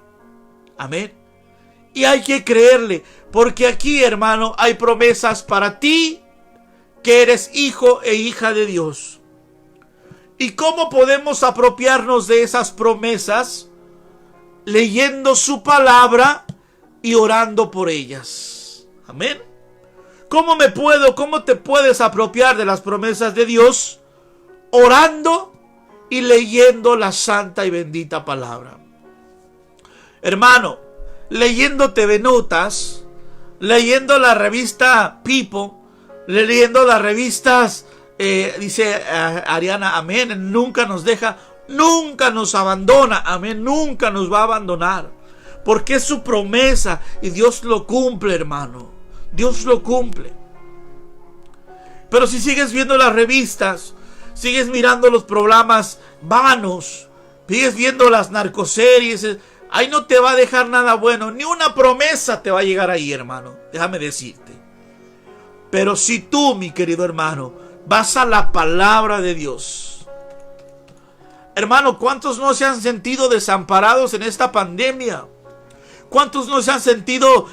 Amén. Y hay que creerle, porque aquí, hermano, hay promesas para ti que eres hijo e hija de Dios. ¿Y cómo podemos apropiarnos de esas promesas? Leyendo su palabra y orando por ellas. Amén. ¿Cómo te puedes apropiar de las promesas de Dios? Orando y leyendo la santa y bendita palabra. Hermano, leyendo TV Notas, leyendo la revista People, leyendo las revistas, dice Ariana, amén, nunca nos deja, nunca nos abandona, amén, nunca nos va a abandonar. Porque es su promesa y Dios lo cumple, hermano. Dios lo cumple. Pero si sigues viendo las revistas, sigues mirando los programas vanos, sigues viendo las narcoseries, ahí no te va a dejar nada bueno. Ni una promesa te va a llegar ahí, hermano. Déjame decirte. Pero si tú, mi querido hermano, vas a la palabra de Dios. Hermano, ¿cuántos no se han sentido desamparados en esta pandemia? ¿Cuántos no se han sentido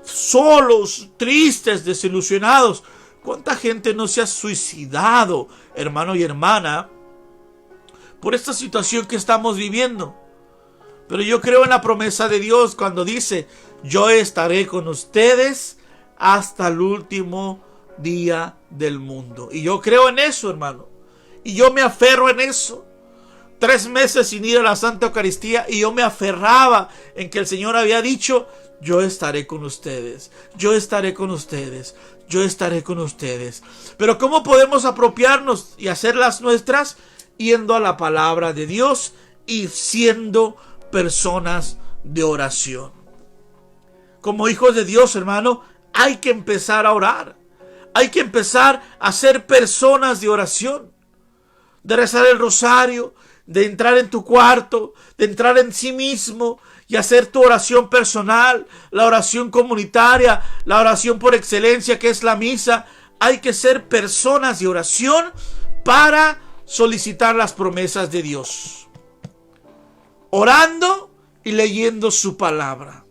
solos, tristes, desilusionados? ¿Cuánta gente no se ha suicidado, hermano y hermana, por esta situación que estamos viviendo? Pero yo creo en la promesa de Dios cuando dice, yo estaré con ustedes hasta el último día del mundo. Y yo creo en eso, hermano. Y yo me aferro en eso. 3 meses sin ir a la Santa Eucaristía y yo me aferraba en que el Señor había dicho, yo estaré con ustedes, yo estaré con ustedes, yo estaré con ustedes. Pero ¿cómo podemos apropiarnos y hacerlas nuestras? Yendo a la palabra de Dios y siendo personas de oración. Como hijos de Dios, hermano, hay que empezar a orar. Hay que empezar a ser personas de oración, de rezar el rosario, de entrar en tu cuarto, de entrar en sí mismo y hacer tu oración personal, la oración comunitaria, la oración por excelencia que es la misa. Hay que ser personas de oración para solicitar las promesas de Dios, orando y leyendo su palabra.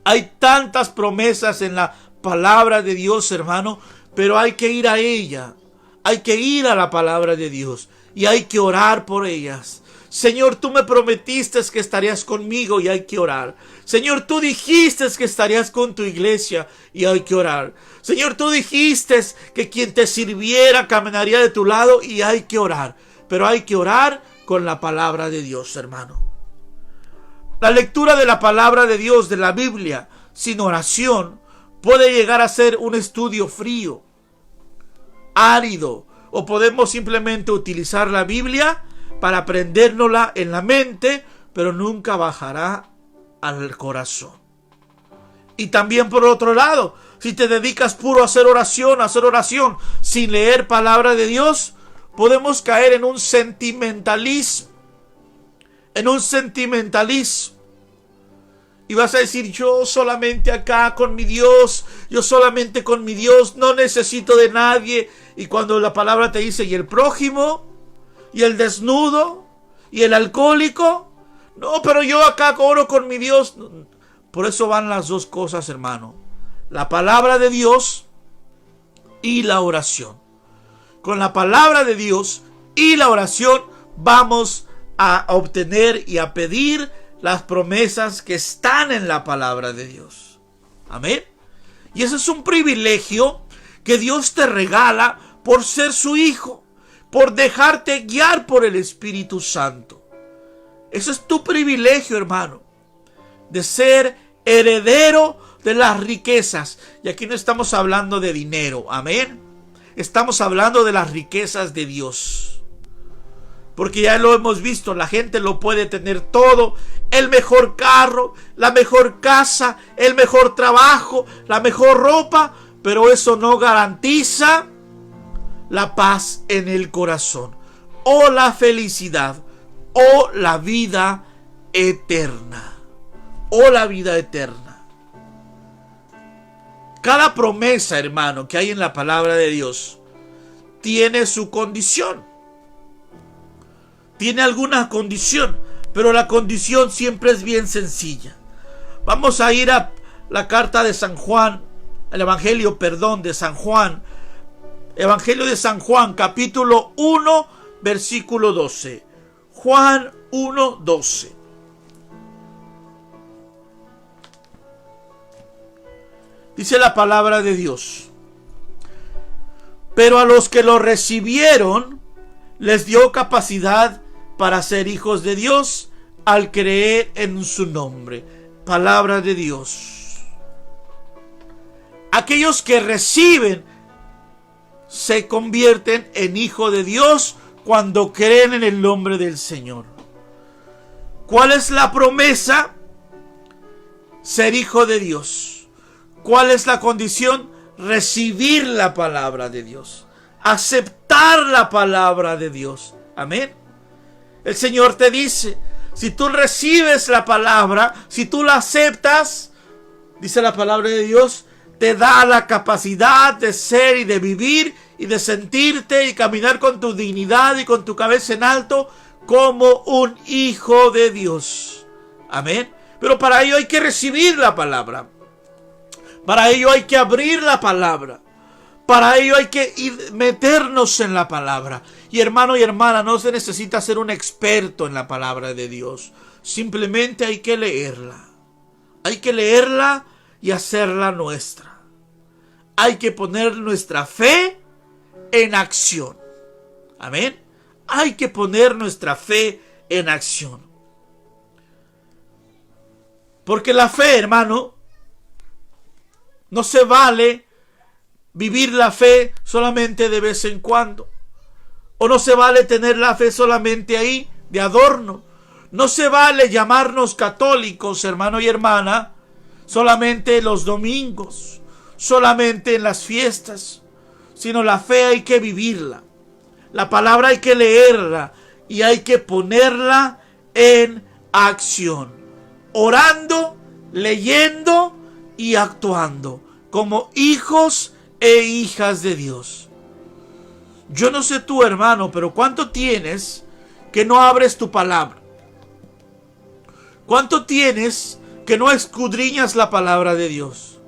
Hay tantas promesas en la palabra de Dios, hermano, pero hay que ir a ella. Hay que ir a la palabra de Dios y hay que orar por ellas. Señor, tú me prometiste que estarías conmigo y hay que orar. Señor, tú dijiste que estarías con tu iglesia y hay que orar. Señor, tú dijiste que quien te sirviera caminaría de tu lado y hay que orar. Pero hay que orar con la palabra de Dios, hermano. La lectura de la palabra de Dios, de la Biblia, sin oración, puede llegar a ser un estudio frío, árido, o podemos simplemente utilizar la Biblia para aprendérnosla en la mente, pero nunca bajará al corazón. Y también por otro lado, si te dedicas puro a hacer oración, sin leer palabra de Dios, podemos caer en un sentimentalismo. Y vas a decir, yo solamente acá con mi Dios, yo solamente con mi Dios, no necesito de nadie. Y cuando la palabra te dice, ¿y el prójimo? ¿Y el desnudo? ¿Y el alcohólico? No, pero yo acá oro con mi Dios. Por eso van las dos cosas, hermano. La palabra de Dios y la oración. Con la palabra de Dios y la oración vamos a obtener y a pedir las promesas que están en la palabra de Dios. Amén. Y ese es un privilegio que Dios te regala por ser su hijo, por dejarte guiar por el Espíritu Santo. Ese es tu privilegio, hermano, de ser heredero de las riquezas. Y aquí no estamos hablando de dinero, amén. Estamos hablando de las riquezas de Dios. Porque ya lo hemos visto, la gente lo puede tener todo, el mejor carro, la mejor casa, el mejor trabajo, la mejor ropa, pero eso no garantiza la paz en el corazón, o la felicidad, o la vida eterna, Cada promesa, hermano, que hay en la palabra de Dios, tiene su condición. Tiene alguna condición, pero la condición siempre es bien sencilla. Vamos a ir a la carta de San Juan, el Evangelio de San Juan. Evangelio de San Juan, capítulo 1, versículo 12. Juan 1, 12. Dice la palabra de Dios: pero a los que lo recibieron, les dio capacidad para ser hijos de Dios al creer en su nombre. Palabra de Dios. Aquellos que reciben se convierten en hijos de Dios cuando creen en el nombre del Señor. ¿Cuál es la promesa? Ser hijo de Dios. ¿Cuál es la condición? Recibir la palabra de Dios. Aceptar la palabra de Dios. Amén. El Señor te dice, si tú recibes la palabra, si tú la aceptas, dice la palabra de Dios, te da la capacidad de ser y de vivir y de sentirte y caminar con tu dignidad y con tu cabeza en alto como un hijo de Dios. Amén. Pero para ello hay que recibir la palabra. Para ello hay que abrir la palabra. Para ello hay que meternos en la palabra. Y hermano y hermana, no se necesita ser un experto en la palabra de Dios. Simplemente hay que leerla. Hay que leerla y hacerla nuestra. Hay que poner nuestra fe en acción. Amén. Hay que poner nuestra fe en acción. Porque la fe, hermano, no se vale vivir la fe solamente de vez en cuando. O no se vale tener la fe solamente ahí, de adorno. No se vale llamarnos católicos, hermano y hermana, solamente los domingos, solamente en las fiestas. Sino la fe hay que vivirla. La palabra hay que leerla y hay que ponerla en acción. Orando, leyendo y actuando como hijos e hijas de Dios. Yo no sé tú, hermano, pero ¿cuánto tienes que no abres tu palabra? ¿Cuánto tienes que no escudriñas la palabra de Dios?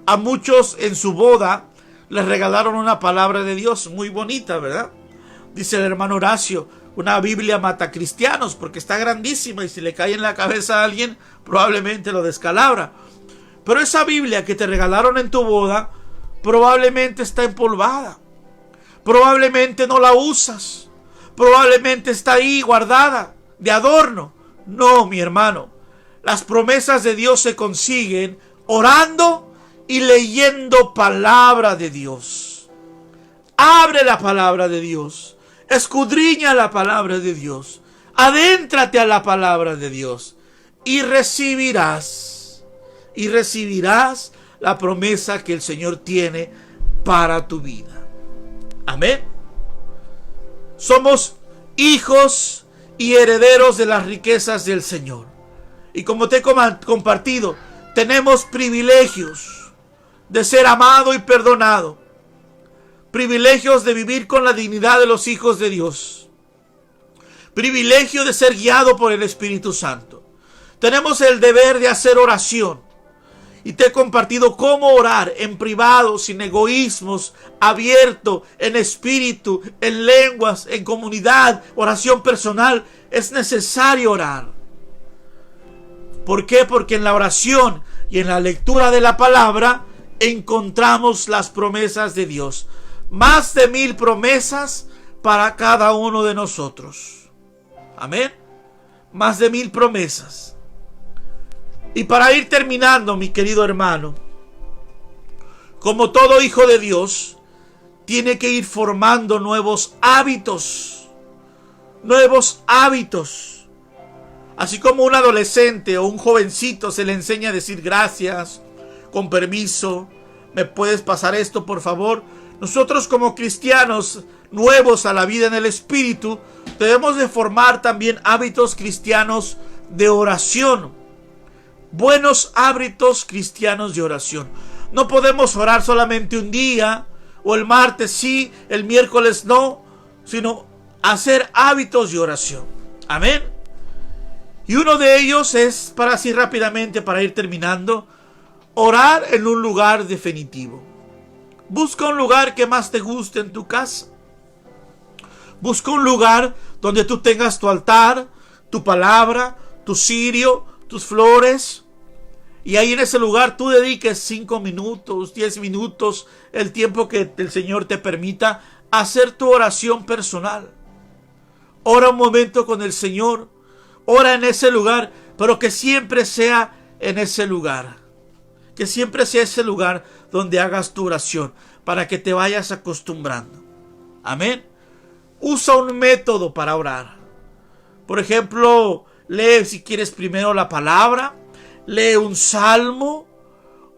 A muchos en su boda les regalaron una palabra de Dios muy bonita, ¿verdad? Dice el hermano Horacio, una Biblia mata cristianos porque está grandísima y si le cae en la cabeza a alguien probablemente lo descalabra. Pero esa Biblia que te regalaron en tu boda probablemente está empolvada. Probablemente no la usas. Probablemente está ahí guardada de adorno. No, mi hermano. Las promesas de Dios se consiguen orando y leyendo palabra de Dios. Abre la palabra de Dios. Escudriña la palabra de Dios. Adéntrate a la palabra de Dios y recibirás la promesa que el Señor tiene para tu vida. Amén. Somos hijos y herederos de las riquezas del Señor. Y como te he compartido, tenemos privilegios de ser amado y perdonado. Privilegios de vivir con la dignidad de los hijos de Dios. Privilegio de ser guiado por el Espíritu Santo. Tenemos el deber de hacer oración. Y te he compartido cómo orar en privado, sin egoísmos, abierto, en espíritu, en lenguas, en comunidad, oración personal. Es necesario orar. ¿Por qué? Porque en la oración y en la lectura de la palabra encontramos las promesas de Dios. Más de 1000 promesas para cada uno de nosotros. Amén. Más de 1000 promesas. Y para ir terminando, mi querido hermano, como todo hijo de Dios, tiene que ir formando nuevos hábitos. Nuevos hábitos. Así como un adolescente o un jovencito se le enseña a decir gracias, con permiso, ¿me puedes pasar esto, por favor? Nosotros como cristianos nuevos a la vida en el Espíritu, debemos de formar también hábitos cristianos de oración. Buenos hábitos cristianos de oración. No podemos orar solamente un día, o el martes sí, el miércoles no, sino hacer hábitos de oración. Amén. Y uno de ellos es, para así rápidamente, para ir terminando, orar en un lugar definitivo. Busca un lugar que más te guste en tu casa. Busca un lugar donde tú tengas tu altar, tu palabra, tu cirio, tus flores. Y ahí en ese lugar tú dediques 5 minutos, 10 minutos, el tiempo que el Señor te permita, a hacer tu oración personal. Ora un momento con el Señor. Ora en ese lugar, pero que siempre sea en ese lugar. Que siempre sea ese lugar donde hagas tu oración, para que te vayas acostumbrando. Amén. Usa un método para orar. Por ejemplo, lee si quieres primero la palabra, lee un salmo,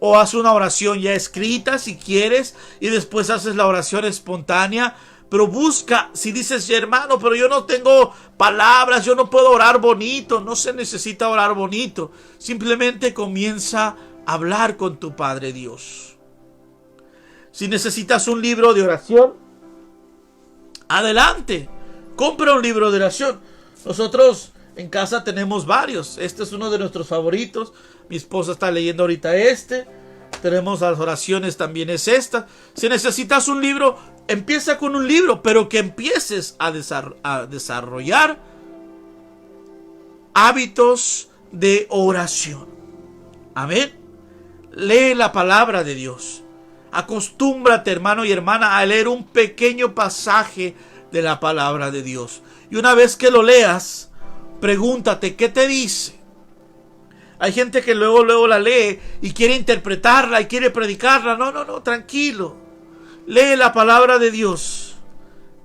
o haz una oración ya escrita si quieres, y después haces la oración espontánea. Pero busca, si dices, hermano, pero yo no tengo palabras, yo no puedo orar bonito. No se necesita orar bonito. Simplemente comienza a hablar con tu Padre Dios. Si necesitas un libro de oración, adelante, compra un libro de oración. Nosotros en casa tenemos varios. Este es uno de nuestros favoritos. Mi esposa está leyendo ahorita este. Tenemos las oraciones, también es esta. Si necesitas un libro, empieza con un libro, pero que empieces a desarrollar hábitos de oración. Amén. Lee la palabra de Dios. Acostúmbrate, hermano y hermana, a leer un pequeño pasaje de la palabra de Dios. Y una vez que lo leas, pregúntate, ¿qué te dice? Hay gente que luego la lee y quiere interpretarla y quiere predicarla. No, tranquilo. Lee la palabra de Dios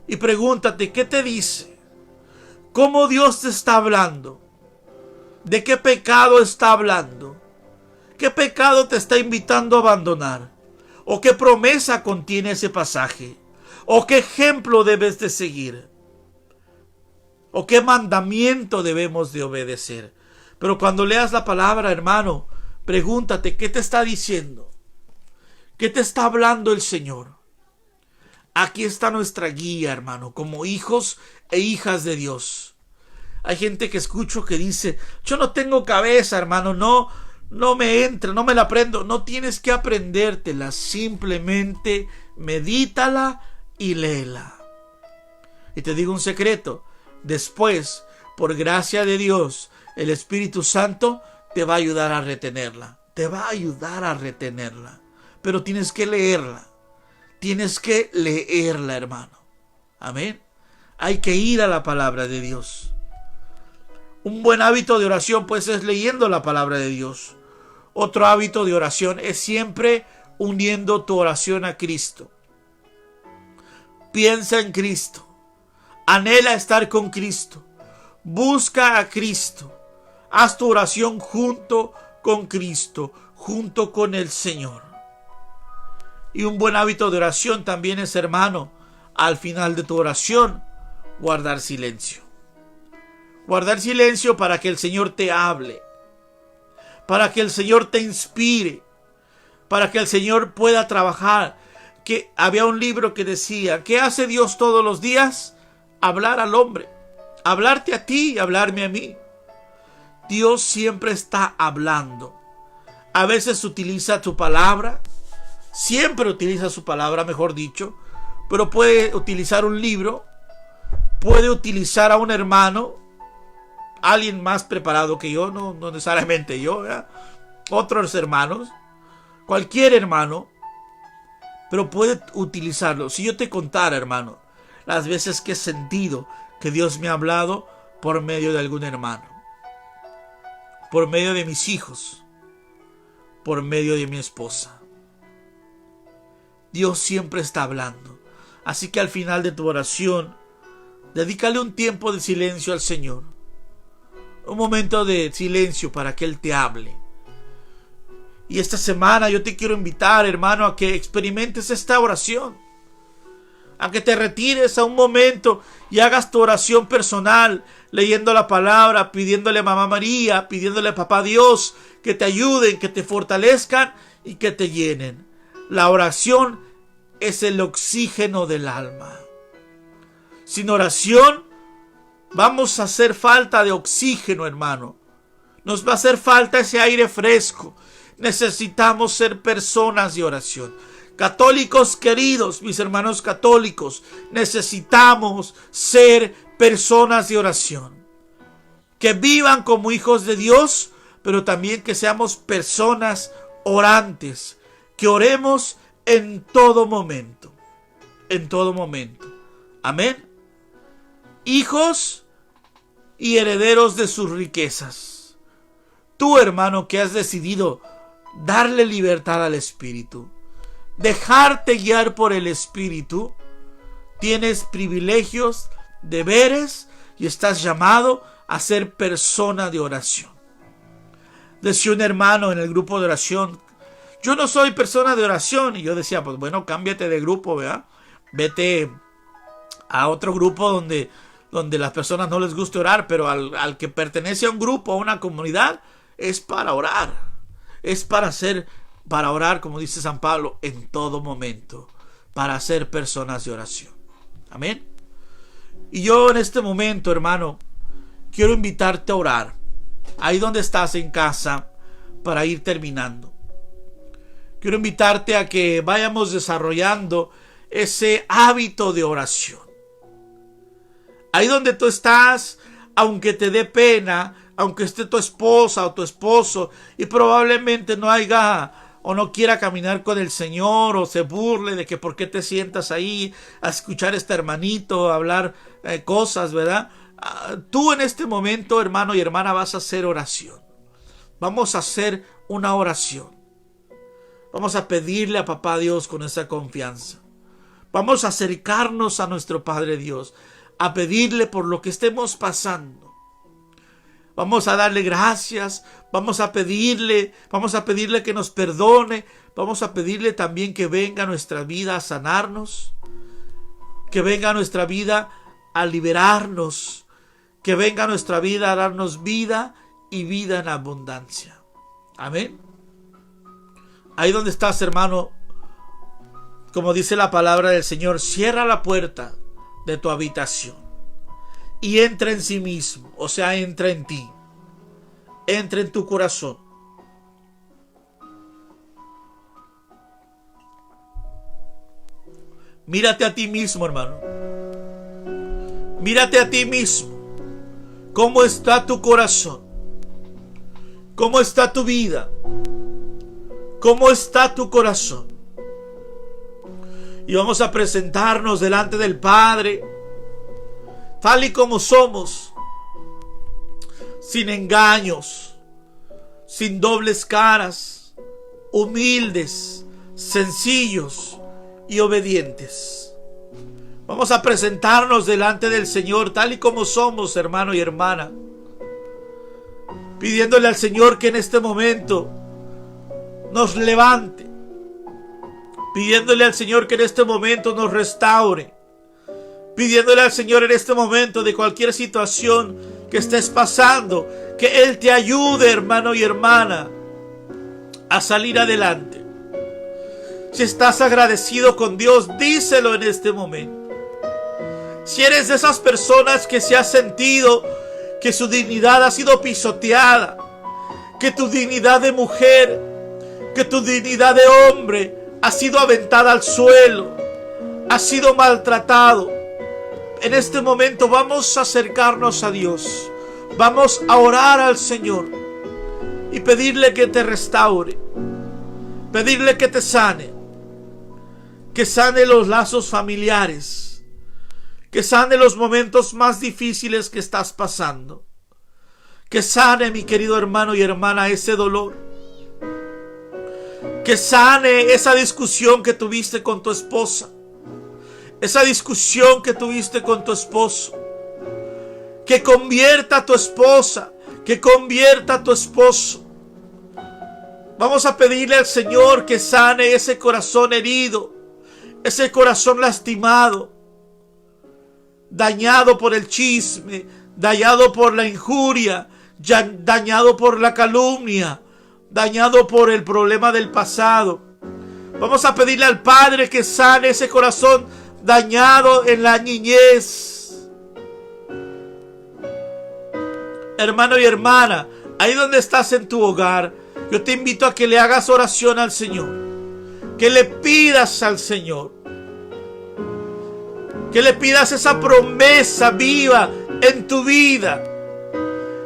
y pregúntate, ¿qué te dice? ¿Cómo Dios te está hablando? ¿De qué pecado está hablando? ¿Qué pecado te está invitando a abandonar? ¿O qué promesa contiene ese pasaje? ¿O qué ejemplo debes de seguir? ¿O qué mandamiento debemos de obedecer? Pero cuando leas la palabra, hermano, pregúntate, ¿qué te está diciendo? ¿Qué te está hablando el Señor? Aquí está nuestra guía, hermano, como hijos e hijas de Dios. Hay gente que escucho que dice, yo no tengo cabeza, hermano, no me entra, no me la aprendo. No tienes que aprendértela, simplemente medítala y léela. Y te digo un secreto, después, por gracia de Dios, el Espíritu Santo te va a ayudar a retenerla. Te va a ayudar a retenerla. Pero tienes que leerla. Tienes que leerla, hermano. Amén. Hay que ir a la palabra de Dios. Un buen hábito de oración, pues, es leyendo la palabra de Dios. Otro hábito de oración es siempre uniendo tu oración a Cristo. Piensa en Cristo. Anhela estar con Cristo. Busca a Cristo. Haz tu oración junto con Cristo, junto con el Señor. Y un buen hábito de oración también es, hermano, al final de tu oración, guardar silencio. Guardar silencio para que el Señor te hable, para que el Señor te inspire, para que el Señor pueda trabajar. Que había un libro que decía, ¿qué hace Dios todos los días? Hablar al hombre, hablarte a ti y hablarme a mí. Dios siempre está hablando. A veces utiliza tu palabra, siempre utiliza su palabra, mejor dicho, pero puede utilizar un libro, puede utilizar a un hermano, alguien más preparado que yo, no necesariamente yo, ¿verdad? Otros hermanos, cualquier hermano, pero puede utilizarlo. Si yo te contara, hermano, las veces que he sentido que Dios me ha hablado por medio de algún hermano, por medio de mis hijos, por medio de mi esposa. Dios siempre está hablando. Así que al final de tu oración, dedícale un tiempo de silencio al Señor. Un momento de silencio para que Él te hable. Y esta semana yo te quiero invitar, hermano, a que experimentes esta oración. A que te retires a un momento y hagas tu oración personal, leyendo la palabra, pidiéndole a Mamá María, pidiéndole a Papá Dios que te ayuden, que te fortalezcan y que te llenen. La oración es el oxígeno del alma. Sin oración vamos a hacer falta de oxígeno, hermano. Nos va a hacer falta ese aire fresco. Necesitamos ser personas de oración. Católicos queridos, mis hermanos católicos, necesitamos ser personas de oración. Que vivan como hijos de Dios, pero también que seamos personas orantes. Que oremos en todo momento. En todo momento. Amén. Hijos y herederos de sus riquezas. Tú, hermano, que has decidido darle libertad al Espíritu, dejarte guiar por el Espíritu, tienes privilegios, deberes y estás llamado a ser persona de oración. Decía un hermano en el grupo de oración, yo no soy persona de oración. Y yo decía, pues bueno, cámbiate de grupo, ¿verdad? Vete a otro grupo donde las personas no les guste orar, pero al que pertenece a un grupo, a una comunidad, es para orar. Es para orar, como dice San Pablo, en todo momento, para ser personas de oración. Amén. Y yo en este momento, hermano, quiero invitarte a orar. Ahí donde estás en casa, para ir terminando. Quiero invitarte a que vayamos desarrollando ese hábito de oración. Ahí donde tú estás, aunque te dé pena, aunque esté tu esposa o tu esposo y probablemente no haya o no quiera caminar con el Señor o se burle de que por qué te sientas ahí a escuchar a este hermanito hablar cosas, ¿verdad? Tú en este momento, hermano y hermana, vas a hacer oración. Vamos a hacer una oración. Vamos a pedirle a Papá Dios con esa confianza. Vamos a acercarnos a nuestro Padre Dios, a pedirle por lo que estemos pasando. Vamos a darle gracias, vamos a pedirle que nos perdone, vamos a pedirle también que venga a nuestra vida a sanarnos, que venga a nuestra vida a liberarnos, que venga a nuestra vida a darnos vida y vida en abundancia. Amén. Ahí donde estás, hermano, como dice la palabra del Señor, cierra la puerta de tu habitación y entra en sí mismo, o sea, entra en ti, entra en tu corazón. Mírate a ti mismo, hermano. Mírate a ti mismo. ¿Cómo está tu corazón? ¿Cómo está tu vida? ¿Cómo está tu corazón? Y vamos a presentarnos delante del Padre, tal y como somos, sin engaños, sin dobles caras, humildes, sencillos y obedientes. Vamos a presentarnos delante del Señor tal y como somos, hermano y hermana, pidiéndole al Señor que en este momento nos levante, pidiéndole al Señor que en este momento nos restaure, pidiéndole al Señor en este momento de cualquier situación que estés pasando, que Él te ayude, hermano y hermana, a salir adelante. Si estás agradecido con Dios, díselo en este momento. Si eres de esas personas que se ha sentido que su dignidad ha sido pisoteada, que tu dignidad de mujer, que tu dignidad de hombre ha sido aventada al suelo, ha sido maltratado, en este momento vamos a acercarnos a Dios. Vamos a orar al Señor y pedirle que te restaure, pedirle que te sane, que sane los lazos familiares, que sane los momentos más difíciles que estás pasando, que sane, mi querido hermano y hermana, ese dolor, que sane esa discusión que tuviste con tu esposa, esa discusión que tuviste con tu esposo, que convierta a tu esposa, que convierta a tu esposo. Vamos a pedirle al Señor que sane ese corazón herido, ese corazón lastimado, dañado por el chisme, dañado por la injuria, dañado por la calumnia, dañado por el problema del pasado. Vamos a pedirle al Padre que sane ese corazón dañado en la niñez. Hermano y hermana, ahí donde estás en tu hogar, yo te invito a que le hagas oración al Señor, que le pidas al Señor, que le pidas esa promesa viva en tu vida,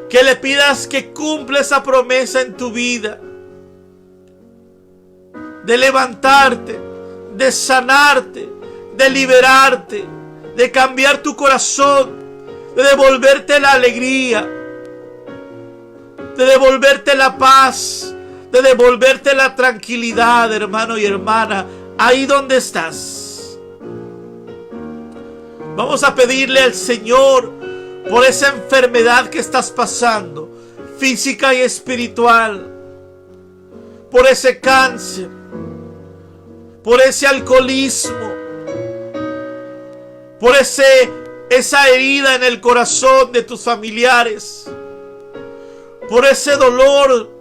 que le pidas que cumpla esa promesa en tu vida, de levantarte, de sanarte, de liberarte, de cambiar tu corazón, de devolverte la alegría, de devolverte la paz, de devolverte la tranquilidad, hermano y hermana, ahí donde estás. Vamos a pedirle al Señor por esa enfermedad que estás pasando, física y espiritual, por ese cáncer, por ese alcoholismo, por esa herida en el corazón de tus familiares, por ese dolor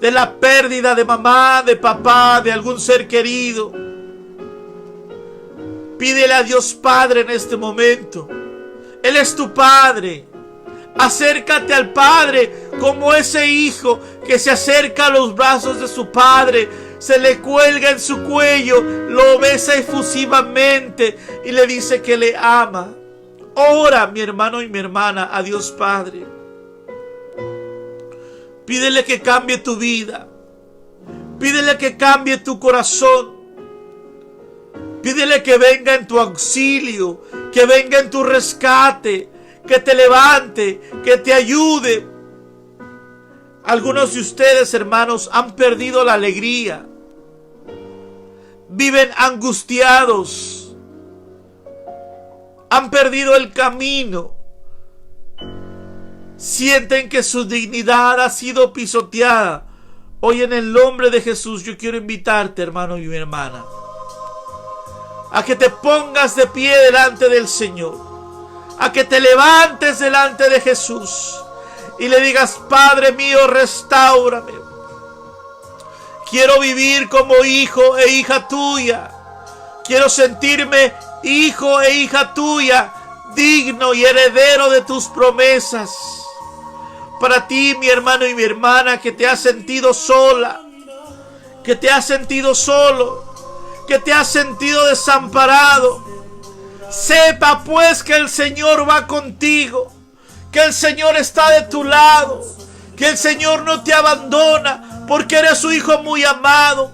de la pérdida de mamá, de papá, de algún ser querido. Pídele a Dios Padre en este momento. Él es tu Padre. Acércate al Padre como ese hijo que se acerca a los brazos de su Padre, se le cuelga en su cuello, lo besa efusivamente y le dice que le ama. Ora, mi hermano y mi hermana, a Dios Padre. Pídele que cambie tu vida. Pídele que cambie tu corazón. Pídele que venga en tu auxilio, que venga en tu rescate, que te levante, que te ayude. Algunos de ustedes, hermanos, han perdido la alegría. Viven angustiados. Han perdido el camino. Sienten que su dignidad ha sido pisoteada. Hoy en el nombre de Jesús yo quiero invitarte, hermano y mi hermana, a que te pongas de pie delante del Señor, a que te levantes delante de Jesús y le digas: Padre mío, restáurame. Quiero vivir como hijo e hija tuya. Quiero sentirme hijo e hija tuya, digno y heredero de tus promesas. Para ti, mi hermano y mi hermana, que te has sentido sola, que te has sentido solo, que te has sentido desamparado, sepa pues que el Señor va contigo, que el Señor está de tu lado, que el Señor no te abandona, porque eres su hijo muy amado,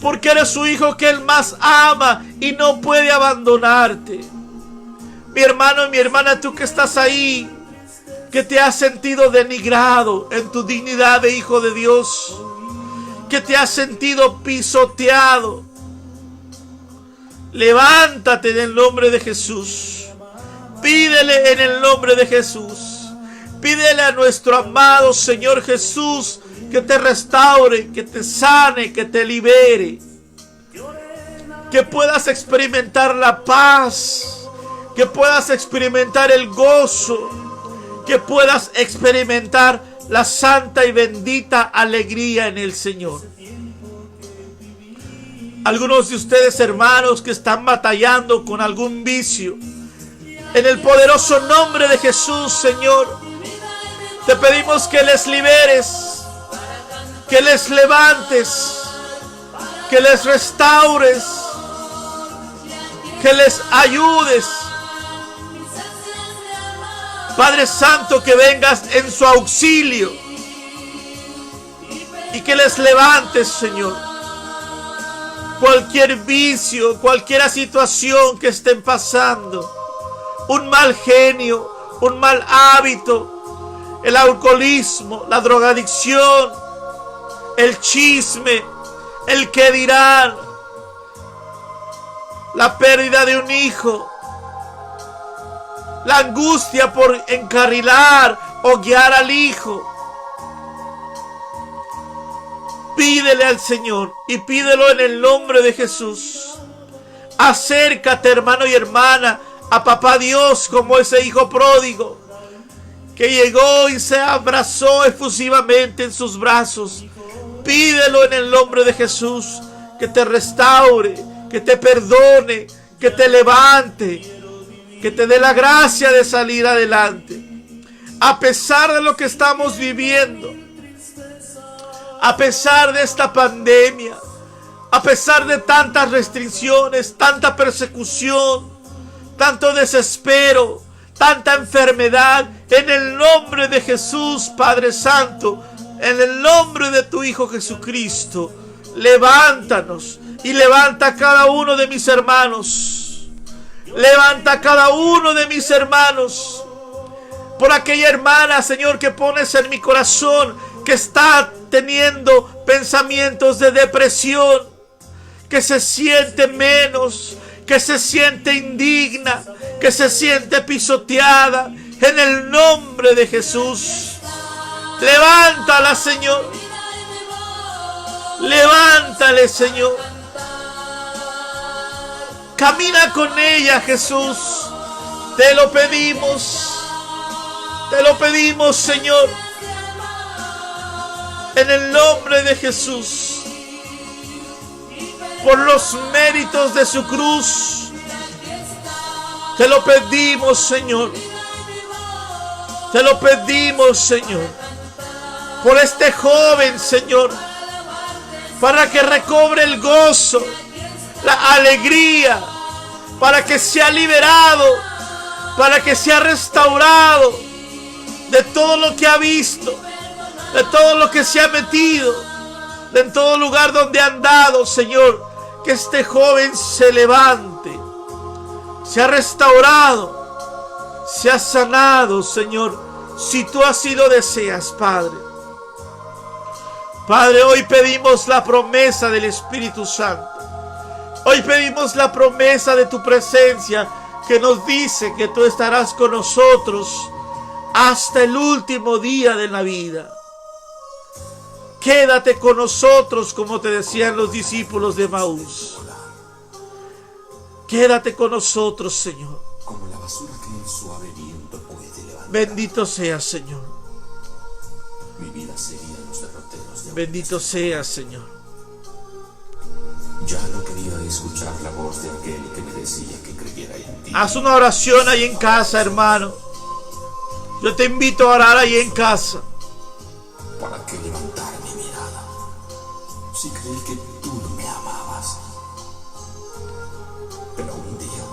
porque eres su hijo que Él más ama y no puede abandonarte. Mi hermano y mi hermana, tú que estás ahí, que te has sentido denigrado en tu dignidad de hijo de Dios, que te has sentido pisoteado, Levántate en el nombre de Jesús. Pídele en el nombre de Jesús. Pídele a nuestro amado Señor Jesús que te restaure, que te sane, que te libere. Que puedas experimentar la paz, que puedas experimentar el gozo, que puedas experimentar la santa y bendita alegría en el Señor. Algunos de ustedes, hermanos, que están batallando con algún vicio, en el poderoso nombre de Jesús, Señor, te pedimos que les liberes, que les levantes, que les restaures, que les ayudes. Padre Santo, que vengas en su auxilio y que les levantes, Señor. Cualquier vicio, cualquier situación que estén pasando, un mal genio, un mal hábito, el alcoholismo, la drogadicción, el chisme, el que dirán, la pérdida de un hijo, la angustia por encarrilar o guiar al hijo. Pídele al Señor y pídelo en el nombre de Jesús. Acércate, hermano y hermana, a Papá Dios como ese hijo pródigo que llegó y se abrazó efusivamente en sus brazos. Pídelo en el nombre de Jesús, que te restaure, que te perdone, que te levante, que te dé la gracia de salir adelante. A pesar de lo que estamos viviendo, a pesar de esta pandemia, a pesar de tantas restricciones, tanta persecución, tanto desespero, tanta enfermedad, en el nombre de Jesús, Padre Santo, en el nombre de tu Hijo Jesucristo, levántanos y levanta a cada uno de mis hermanos. Levanta a cada uno de mis hermanos. Por aquella hermana, Señor, que pones en mi corazón, que está teniendo pensamientos de depresión, que se siente menos, que se siente indigna, que se siente pisoteada. En el nombre de Jesús, levántala, Señor. Levántale, Señor. Camina con ella, Jesús. Te lo pedimos. Te lo pedimos, Señor. En el nombre de Jesús. Por los méritos de su cruz. Te lo pedimos, Señor. Te lo pedimos, Señor. Por este joven, Señor. Para que recobre el gozo, la alegría. Para que sea liberado. Para que sea restaurado de todo lo que ha visto. De todo lo que se ha metido. De todo lugar donde ha andado, Señor. Que este joven se levante. Se ha restaurado. Se ha sanado, Señor, si tú así lo deseas, Padre. Padre, hoy pedimos la promesa del Espíritu Santo. Hoy pedimos la promesa de tu presencia, que nos dice que tú estarás con nosotros hasta el último día de la vida. Quédate con nosotros, como te decían los discípulos de Maús. Quédate con nosotros, Señor. Como la basura que el suave viento puede levantar. Bendito seas, Señor. Mi vida sería los derroteros de Bendito seas, Señor. Ya no quería escuchar la voz de aquel que me decía que creyera en ti. Haz una oración ahí en casa, hermano. Yo te invito a orar ahí en casa. ¿Para qué levantar mi mirada? Si creí que tú no me amabas. Pero un día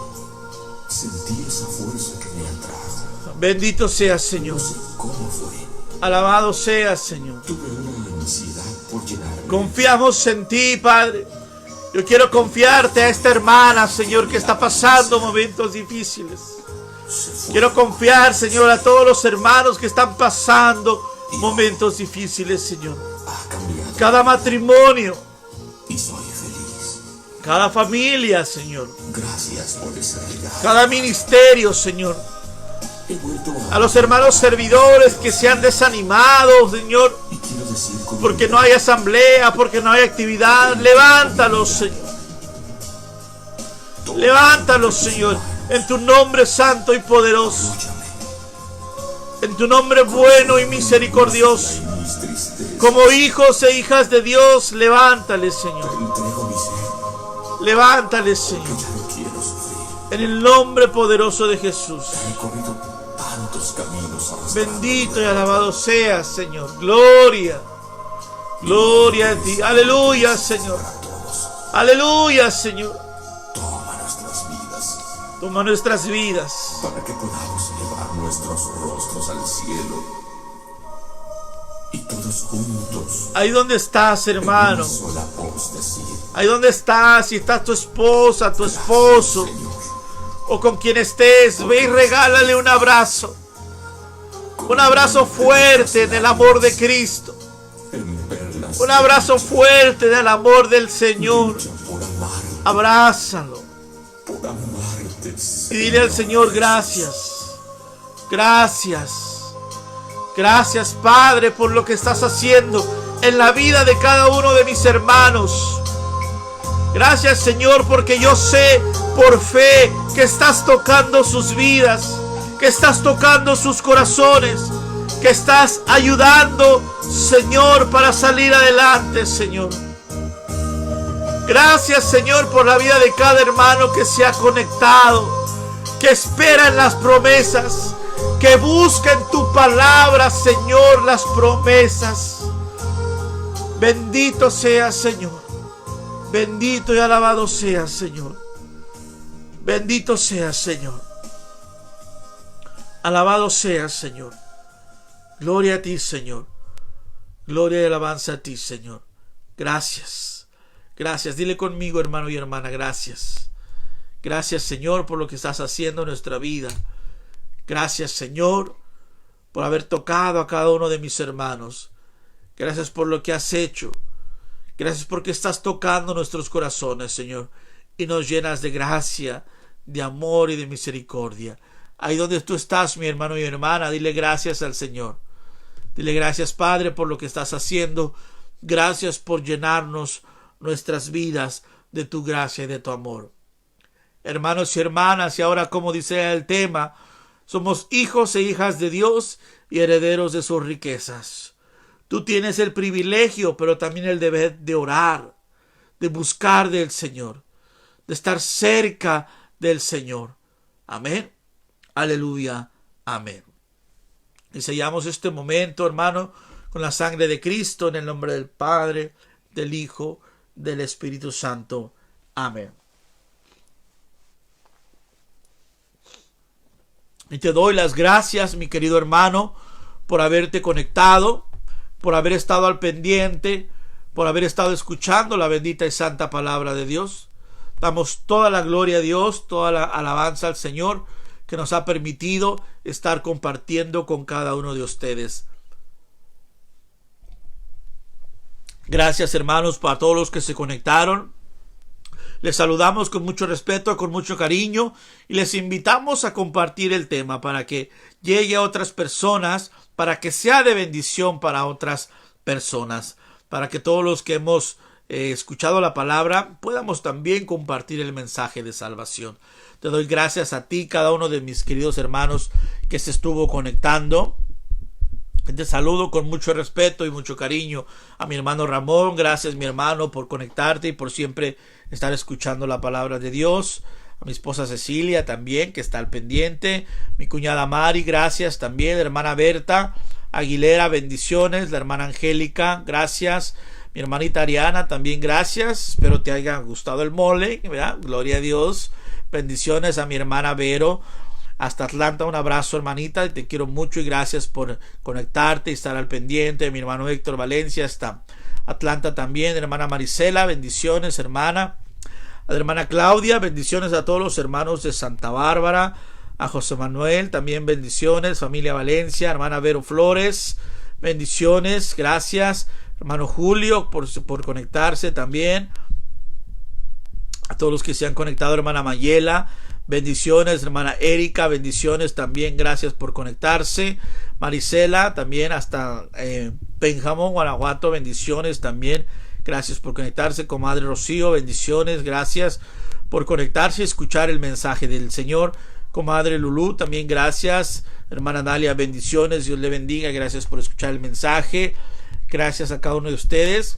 sentí esa fuerza que me atrajo. Bendito seas, Señor. No sé cómo fue. Alabado seas, Señor. Tuve una ansiedad por llenarme. Confiamos en ti, Padre. Yo quiero confiarte a esta hermana, Señor, que está pasando momentos difíciles. Quiero confiar, Señor, a todos los hermanos que están pasando momentos difíciles, Señor. Ha cambiado Cada matrimonio, y soy feliz. cada familia, Señor, Gracias por ese regalo. cada ministerio, Señor, He vuelto a los hermanos servidores que se han desanimado, Señor, y quiero decir con porque no hay asamblea, porque no hay actividad. Levántalos, Señor. Levántalos, Señor, en tu nombre santo y poderoso, Apóyame en tu nombre bueno y misericordioso. en mis tristezas. Como hijos e hijas de Dios, levántales, Te Señor. entrego mi ser, Levántales, que Señor, ya no quiero sufrir. en el nombre poderoso de Jesús. He recorrido tantos caminos arrastrando Bendito y alabado seas, Señor. Gloria, gloria a ti. Aleluya, Señor. para todos. Aleluya, Señor. Toma nuestras vidas Toma nuestras vidas para que podamos elevar nuestros rostros al cielo y todos juntos ahí donde estás, en hermano. una sola voz decir: Ahí donde estás, si está tu esposa, tu esposo, Señor, o con quien estés, ve y regálale un abrazo. Un abrazo fuerte en el amor de Cristo. en perlas Un abrazo fuerte del amor del Señor. lucha por amarte, Abrázalo por amarte. y dile al Señor gracias. Gracias. Gracias, Padre, por lo que estás haciendo en la vida de cada uno de mis hermanos. Gracias, Señor, porque yo sé por fe que estás tocando sus vidas, que estás tocando sus corazones, que estás ayudando, Señor, para salir adelante, Señor. Gracias, Señor, por la vida de cada hermano que se ha conectado, que espera en las promesas, que busca en tu palabra, Señor, las promesas. Bendito seas, Señor. Bendito y alabado seas, Señor. Bendito seas, Señor. Alabado seas, Señor. Gloria a ti, Señor. Gloria y alabanza a ti, Señor. Gracias. Gracias. Dile conmigo, hermano y hermana, gracias. Gracias, Señor, por lo que estás haciendo en nuestra vida. Gracias, Señor, por haber tocado a cada uno de mis hermanos. Gracias por lo que has hecho. Gracias porque estás tocando nuestros corazones, Señor, y nos llenas de gracia, de amor y de misericordia. Ahí donde tú estás, mi hermano y hermana, dile gracias al Señor. Dile gracias, Padre, por lo que estás haciendo. Gracias por llenarnos nuestras vidas de tu gracia y de tu amor. Hermanos y hermanas, y ahora como dice el tema, somos hijos e hijas de Dios y herederos de sus riquezas. Tú tienes el privilegio, pero también el deber de orar, de buscar del Señor, de estar cerca del Señor. Amén. Aleluya. Amén. Y sellamos este momento, hermano, con la sangre de Cristo, en el nombre del Padre, del Hijo, del Espíritu Santo. Amén. Y te doy las gracias, mi querido hermano, por haberte conectado, por haber estado al pendiente, por haber estado escuchando la bendita y santa palabra de Dios. Damos toda la gloria a Dios, toda la alabanza al Señor, que nos ha permitido estar compartiendo con cada uno de ustedes. Gracias, hermanos, para todos los que se conectaron. Les saludamos con mucho respeto, con mucho cariño, y les invitamos a compartir el tema para que llegue a otras personas, para que sea de bendición para otras personas, para que todos los que hemos escuchado la palabra podamos también compartir el mensaje de salvación. Te doy gracias a ti, cada uno de mis queridos hermanos que se estuvo conectando. Te saludo con mucho respeto y mucho cariño a mi hermano Ramón. Gracias, mi hermano, por conectarte y por siempre estar escuchando la palabra de Dios. A mi esposa Cecilia también, que está al pendiente. Mi cuñada Mari, gracias también. La hermana Berta Aguilera, bendiciones. La hermana Angélica, gracias. Mi hermanita Ariana, también gracias. Espero te haya gustado el mole, ¿verdad? Gloria a Dios. Bendiciones a mi hermana Vero. Hasta Atlanta, un abrazo, hermanita, te quiero mucho y gracias por conectarte y estar al pendiente. Mi hermano Héctor Valencia hasta Atlanta también. Hermana Marisela, bendiciones, hermana. A la hermana Claudia, bendiciones a todos los hermanos de Santa Bárbara. A José Manuel, también bendiciones. Familia Valencia, hermana Vero Flores, bendiciones, gracias. Hermano Julio por conectarse también. A todos los que se han conectado, hermana Mayela, bendiciones, hermana Erika, bendiciones también, gracias por conectarse. Marisela, también hasta Benjamín, Guanajuato, bendiciones también, gracias por conectarse. Comadre Rocío, bendiciones, gracias por conectarse y escuchar el mensaje del Señor. Comadre Lulú, también gracias. Hermana Dalia, bendiciones, Dios le bendiga, gracias por escuchar el mensaje. Gracias a cada uno de ustedes.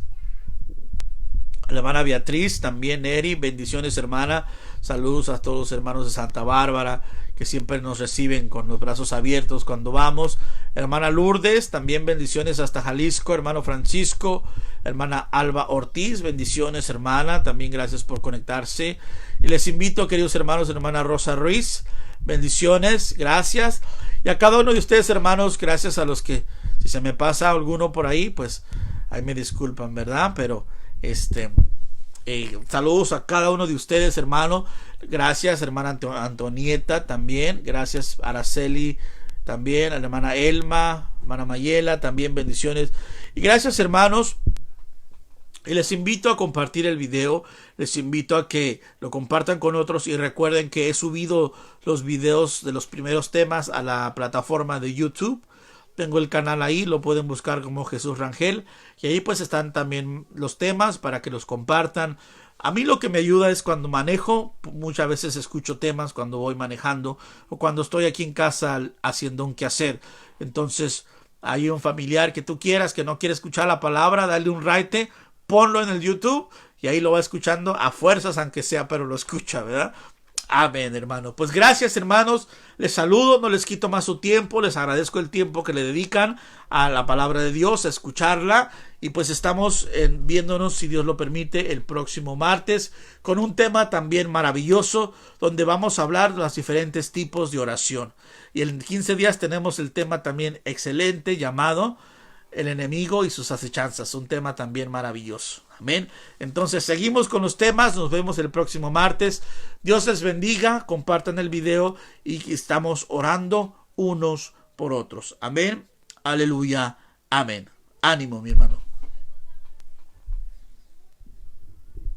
La hermana Beatriz, también Eri, bendiciones, hermana. Saludos a todos los hermanos de Santa Bárbara que siempre nos reciben con los brazos abiertos cuando vamos. Hermana Lourdes, también bendiciones hasta Jalisco. Hermano Francisco, hermana Alba Ortiz, bendiciones, hermana, también gracias por conectarse. Y les invito, queridos hermanos, hermana Rosa Ruiz, bendiciones, gracias. Y a cada uno de ustedes, hermanos, gracias a los que, si se me pasa alguno por ahí, pues ahí me disculpan, ¿verdad? Pero saludos a cada uno de ustedes, hermano. Gracias, hermana Antonieta, también. Gracias, Araceli, también. A la hermana Elma, hermana Mayela, también bendiciones. Y gracias, hermanos. Y les invito a compartir el video. Les invito a que lo compartan con otros. Y recuerden que he subido los videos de los primeros temas a la plataforma de YouTube. Tengo el canal ahí, lo pueden buscar como Jesús Rangel. Y ahí pues están también los temas para que los compartan. A mí lo que me ayuda es cuando manejo. Muchas veces escucho temas cuando voy manejando. O cuando estoy aquí en casa haciendo un quehacer. Entonces hay un familiar que tú quieras que no quiere escuchar la palabra. Dale un raite. Ponlo en el YouTube. Y ahí lo va escuchando a fuerzas aunque sea. Pero lo escucha, ¿verdad? Amén, hermano. Pues gracias, hermanos. Les saludo, no les quito más su tiempo. Les agradezco el tiempo que le dedican a la palabra de Dios, a escucharla. Y pues estamos viéndonos, si Dios lo permite, el próximo martes con un tema también maravilloso, donde vamos a hablar de los diferentes tipos de oración. Y en 15 días tenemos el tema también excelente llamado El enemigo y sus acechanzas. Un tema también maravilloso. Amén. Entonces seguimos con los temas. Nos vemos el próximo martes. Dios les bendiga. Compartan el video y estamos orando unos por otros. Amén. Aleluya. Amén. Ánimo, mi hermano.